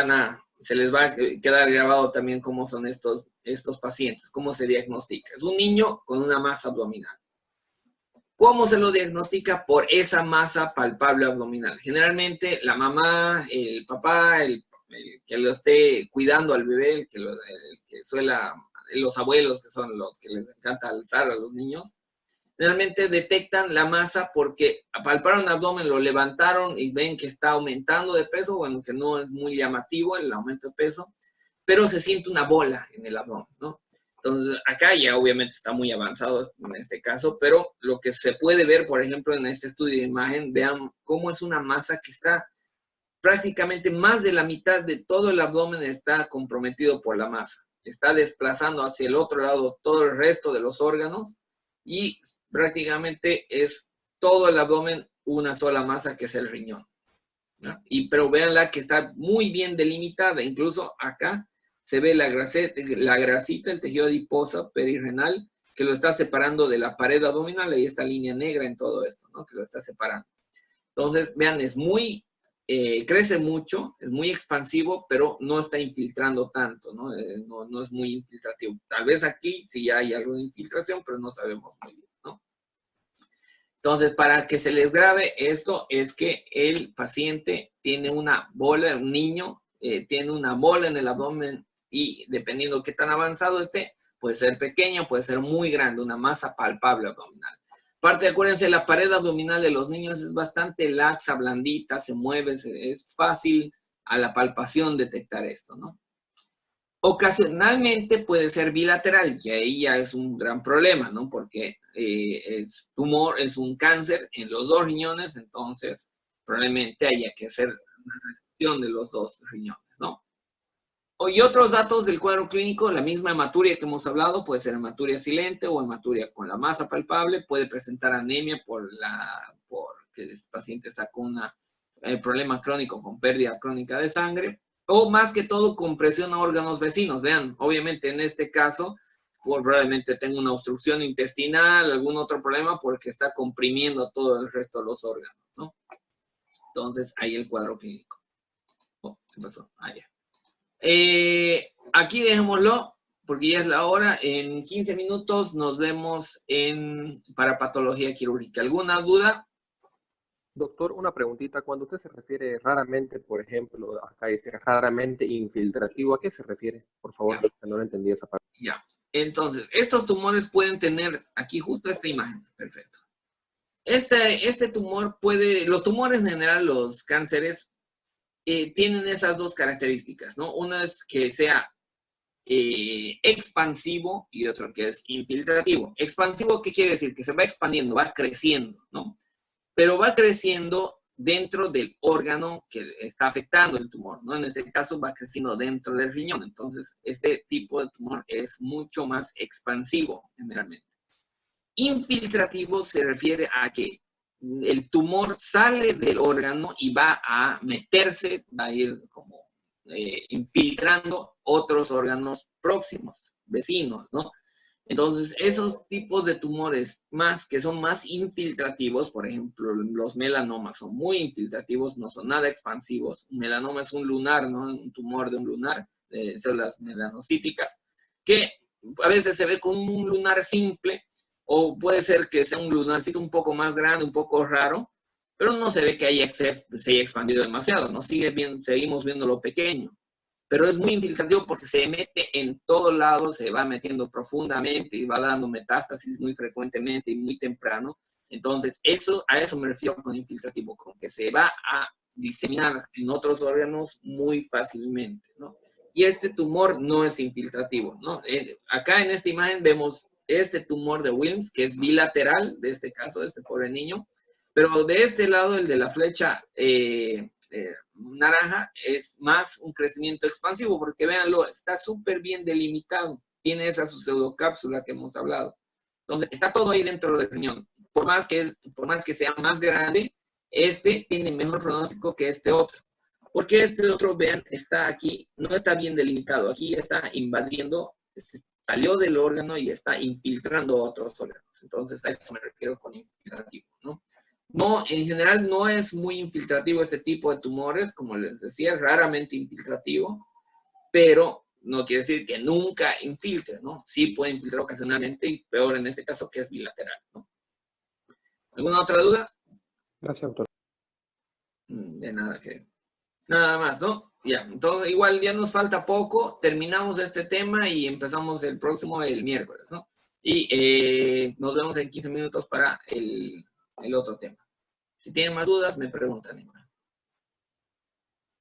se les va a quedar grabado también cómo son estos pacientes, cómo se diagnostica. Es un niño con una masa abdominal. ¿Cómo se lo diagnostica? Por esa masa palpable abdominal. Generalmente la mamá, el papá, el que lo esté cuidando al bebé, los abuelos, que son los que les encanta alzar a los niños, generalmente detectan la masa porque palparon el abdomen, lo levantaron y ven que está aumentando de peso, bueno, que no es muy llamativo el aumento de peso, pero se siente una bola en el abdomen, ¿no? Entonces, acá ya obviamente está muy avanzado en este caso, pero lo que se puede ver, por ejemplo, en este estudio de imagen, vean cómo es una masa que está prácticamente más de la mitad de todo el abdomen está comprometido por la masa. Está desplazando hacia el otro lado todo el resto de los órganos y prácticamente es todo el abdomen una sola masa que es el riñón, ¿no? Pero véanla que está muy bien delimitada, incluso acá se ve la grasita, el tejido adiposo perirrenal, que lo está separando de la pared abdominal. Ahí está línea negra en todo esto, ¿no? Que lo está separando. Entonces, vean, crece mucho, es muy expansivo, pero no está infiltrando tanto, ¿no? No es muy infiltrativo. Tal vez aquí sí hay algo de infiltración, pero no sabemos muy bien, ¿no? Entonces, para que se les grabe esto, es que el paciente tiene una bola, un niño, tiene una bola en el abdomen y dependiendo de qué tan avanzado esté, puede ser pequeño, puede ser muy grande, una masa palpable abdominal. Aparte, acuérdense, la pared abdominal de los niños es bastante laxa, blandita, se mueve, es fácil a la palpación detectar esto, ¿no? Ocasionalmente puede ser bilateral, y ahí ya es un gran problema, ¿no? Porque es tumor, es un cáncer en los dos riñones, entonces probablemente haya que hacer una resección de los dos riñones, ¿no? Y otros datos del cuadro clínico, la misma hematuria que hemos hablado, puede ser hematuria silente o hematuria con la masa palpable, puede presentar anemia porque el paciente sacó un problema crónico con pérdida crónica de sangre, o más que todo compresión a órganos vecinos. Vean, obviamente en este caso, probablemente tenga una obstrucción intestinal, algún otro problema porque está comprimiendo todo el resto de los órganos, ¿no? Entonces, ahí el cuadro clínico. Oh, ¿qué pasó? Ah, ya. Aquí dejémoslo, porque ya es la hora. En 15 minutos nos vemos para patología quirúrgica. ¿Alguna duda? Doctor, una preguntita. Cuando usted se refiere raramente, por ejemplo, acá dice raramente infiltrativo, ¿a qué se refiere? Por favor, Ya. no lo entendí esa parte. Ya. Entonces, estos tumores pueden tener, aquí justo esta imagen, perfecto. Este tumor los tumores en general, los cánceres, tienen esas dos características, ¿no? Una es que sea expansivo y otro que es infiltrativo. Expansivo, ¿qué quiere decir? Que se va expandiendo, va creciendo, ¿no? Pero va creciendo dentro del órgano que está afectando el tumor, ¿no? En este caso va creciendo dentro del riñón. Entonces, este tipo de tumor es mucho más expansivo, generalmente. Infiltrativo se refiere a que el tumor sale del órgano y va a meterse, va a ir como infiltrando otros órganos próximos, vecinos, ¿no? Entonces, esos tipos de tumores que son más infiltrativos, por ejemplo, los melanomas son muy infiltrativos, no son nada expansivos. Un melanoma es un lunar, ¿no? Un tumor de un lunar, de células melanocíticas, que a veces se ve como un lunar simple, o puede ser que sea un lunarcito un poco más grande, un poco raro, pero no se ve que se haya expandido demasiado, ¿no? Seguimos viendo lo pequeño. Pero es muy infiltrativo porque se mete en todos lados, se va metiendo profundamente y va dando metástasis muy frecuentemente y muy temprano. Entonces, a eso me refiero con infiltrativo, con que se va a diseminar en otros órganos muy fácilmente, ¿no? Y este tumor no es infiltrativo, ¿no? Acá en esta imagen vemos este tumor de Wilms, que es bilateral, de este caso, de este pobre niño, pero de este lado, el de la flecha naranja, es más un crecimiento expansivo, porque véanlo, está súper bien delimitado, tiene esa su pseudocápsula que hemos hablado. Entonces, está todo ahí dentro del riñón. Por más que sea más grande, este tiene mejor pronóstico que este otro. Porque este otro, vean, está aquí, no está bien delimitado, aquí está invadiendo, salió del órgano y está infiltrando otros órganos. Entonces, a eso me refiero con infiltrativo, ¿no? No, en general no es muy infiltrativo este tipo de tumores, como les decía, raramente infiltrativo, pero no quiere decir que nunca infiltre, ¿no? Sí puede infiltrar ocasionalmente y peor en este caso que es bilateral, ¿no? ¿Alguna otra duda? Gracias, doctor. De nada, que nada más, ¿no? Ya, entonces igual ya nos falta poco, terminamos este tema y empezamos el próximo el miércoles, ¿no? Y nos vemos en 15 minutos para el otro tema. Si tienen más dudas, me preguntan igual.